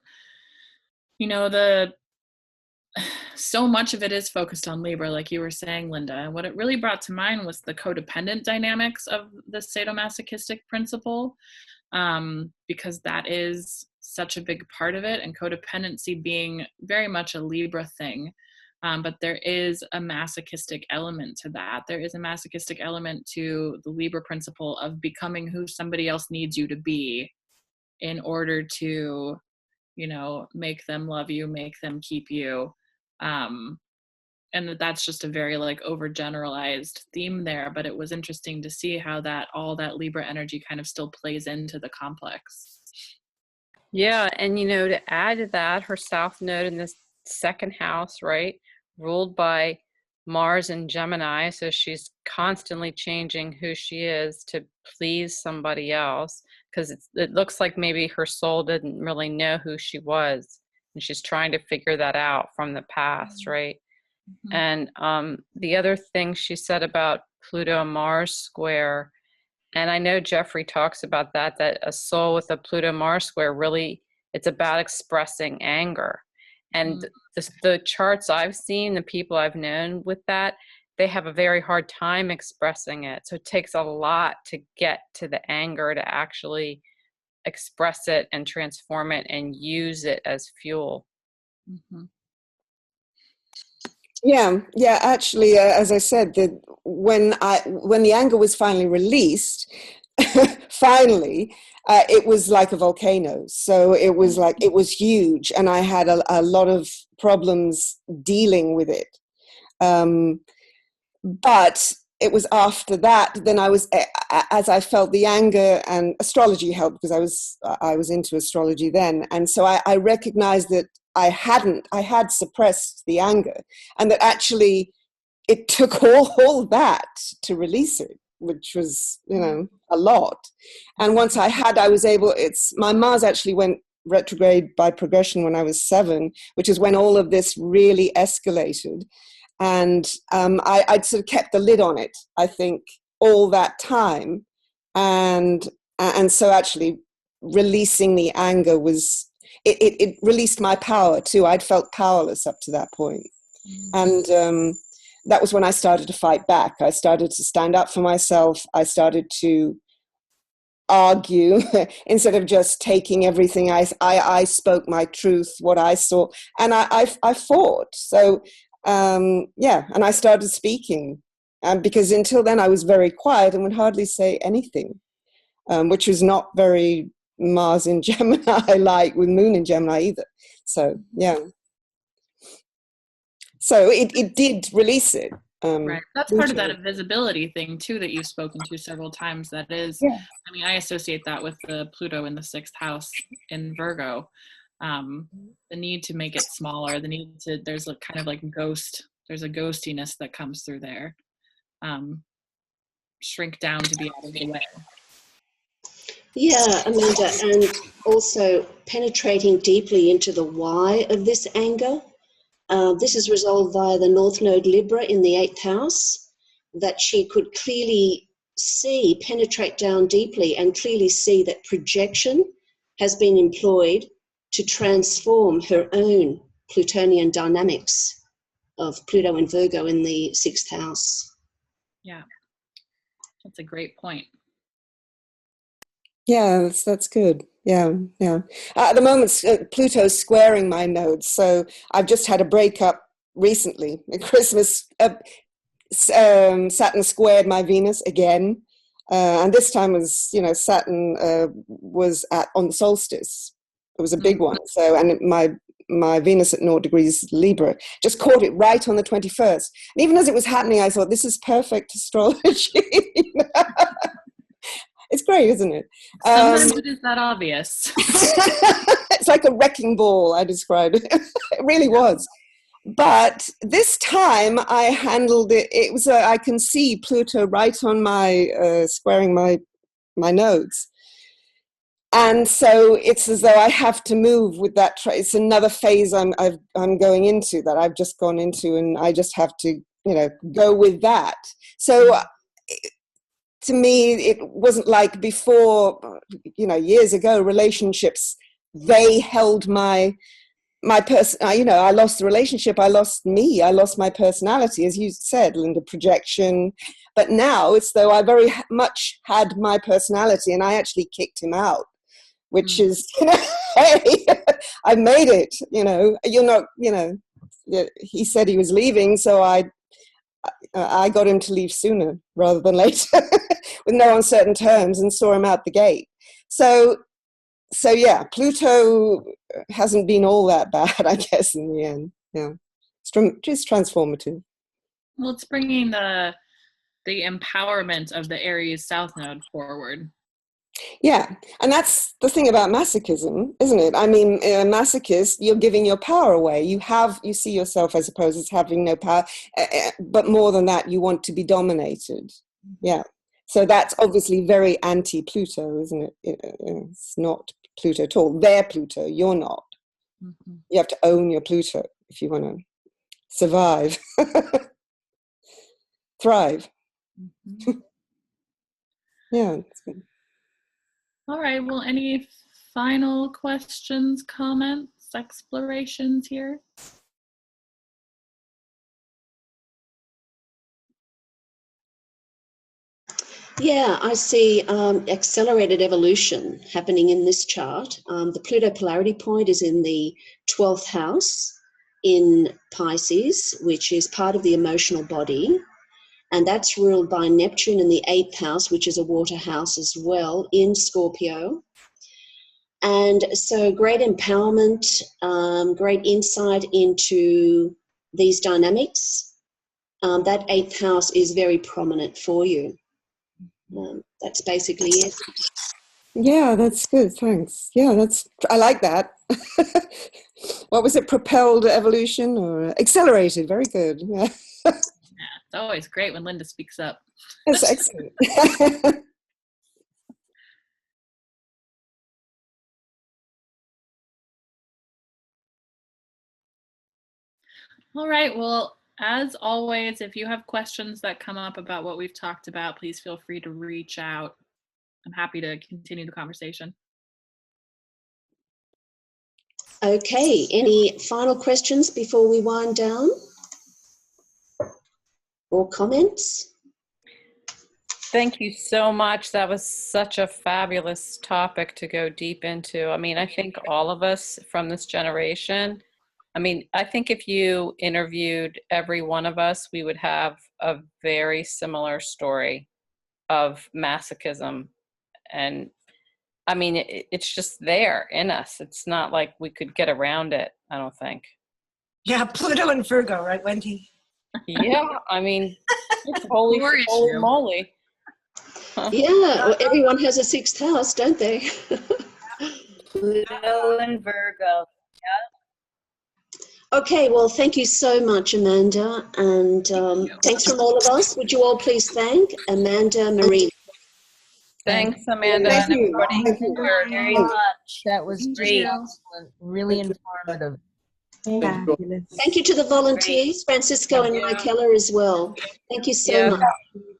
so much of it is focused on Libra, like you were saying, Linda. And what it really brought to mind was the codependent dynamics of the sadomasochistic principle, because that is such a big part of it, and codependency being very much a Libra thing. But there is a masochistic element to that. There is a masochistic element to the Libra principle of becoming who somebody else needs you to be in order to, make them love you, make them keep you. And that's just a very overgeneralized theme there, but it was interesting to see how all that Libra energy kind of still plays into the complex. Yeah, and to add to that, her South Node in the 2nd house, right, ruled by Mars and Gemini, so she's constantly changing who she is to please somebody else, because it looks like maybe her soul didn't really know who she was, and she's trying to figure that out from the past, right? And the other thing she said about Pluto-Mars square, and I know Jeffrey talks about that a soul with a Pluto-Mars square, really, it's about expressing anger. And the charts I've seen, the people I've known with that, they have a very hard time expressing it. So it takes a lot to get to the anger, to actually express it and transform it and use it as fuel. Yeah. Actually, as I said, when the anger was finally released, it was like a volcano. So it was huge, and I had a lot of problems dealing with it. But it was after that, then as I felt the anger, and astrology helped because I was into astrology then, and so I recognized that I had suppressed the anger, and that actually it took all that to release it, which was, a lot. And once I was able, my Mars actually went retrograde by progression when I was 7, which is when all of this really escalated. And I'd sort of kept the lid on it, I think, all that time. And so actually releasing the anger it released my power too. I'd felt powerless up to that point. And that was when I started to fight back. I started to stand up for myself. I started to argue instead of just taking everything. I spoke my truth, what I saw, and I fought. So and I started speaking, because until then I was very quiet and would hardly say anything, which was not very Mars in Gemini, like with Moon in Gemini either. So yeah. So it did release it. Right. That's part of that invisibility thing too that you've spoken to several times. That is, yeah. I mean, I associate that with the Pluto in the 6th house in Virgo. The need to make it smaller, the need to, there's a kind of like there's a ghostiness that comes through there. Shrink down to be out of the way. Yeah, Amanda, and also penetrating deeply into the why of this anger. This is resolved via the North Node Libra in the 8th house, that she could clearly see, penetrate down deeply and clearly see that projection has been employed to transform her own Plutonian dynamics of Pluto and Virgo in the 6th house. Yeah, that's a great point. Yeah, that's good. Yeah. At the moment, Pluto's squaring my nodes, so I've just had a breakup recently at Christmas. Saturn squared my Venus again, and this time was, Saturn was on the solstice. It was a big one. So, and my Venus at 0 degrees Libra just caught it right on the 21st. And even as it was happening, I thought, this is perfect astrology. It's great, isn't it? Sometimes it is that obvious. It's like a wrecking ball, I described it. It really was. But this time I handled it. It was, I can see Pluto right on my, squaring my nodes. And so it's as though I have to move with that. It's another phase I'm going into, that I've just gone into, and I just have to, go with that. So to me, it wasn't like before, years ago, relationships, they held my person, I lost the relationship, I lost me, I lost my personality, as you said, Linda, projection. But now it's though I very much had my personality, and I actually kicked him out, which is, hey, I made it, you're not, he said he was leaving, so I got him to leave sooner rather than later with no uncertain terms, and saw him out the gate. So yeah, Pluto hasn't been all that bad, I guess, in the end. Yeah, it's just transformative. Well, it's bringing the empowerment of the Aries South Node forward. Yeah, and that's the thing about masochism, isn't it? I mean, a masochist, you're giving your power away. You see yourself, I suppose, as having no power, but more than that, you want to be dominated. Yeah, so that's obviously very anti-Pluto, isn't it? It's not Pluto at all. They're Pluto, you're not. Mm-hmm. You have to own your Pluto if you want to survive, thrive. Mm-hmm. Yeah, that's good. All right, well, any final questions, comments, explorations here? Yeah, I see accelerated evolution happening in this chart. The Pluto polarity point is in the 12th house in Pisces, which is part of the emotional body. And that's ruled by Neptune in the 8th house, which is a water house as well, in Scorpio. And so great empowerment, great insight into these dynamics. That 8th house is very prominent for you. That's basically it. Yeah, that's good. Thanks. Yeah, I like that. What was it? Propelled evolution or accelerated? Very good. Yeah. It's always great when Linda speaks up. That's excellent. All right. Well, as always, if you have questions that come up about what we've talked about, please feel free to reach out. I'm happy to continue the conversation. Okay. Any final questions before we wind down? Or comments? Thank you so much. That was such a fabulous topic to go deep into. I mean, I think all of us from this generation, I think if you interviewed every one of us, we would have a very similar story of masochism. And it's just there in us. It's not like we could get around it, I don't think. Yeah, Pluto and Virgo, right, Wendy? Yeah, I mean, it's holy moly. Yeah, well, everyone has a sixth house, don't they? Pluto and Virgo. Okay, well, thank you so much, Amanda, and thanks from all of us. Would you all please thank Amanda Moreno? Thanks, Amanda. Thank and you. everybody. Thank you. Very much. That was great. Excellent. Really Thank you. informative. Fabulous. Thank you to the volunteers, Francisco and Mike Keller as well. Thank you so much.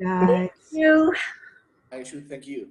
Guys. You. I should thank you.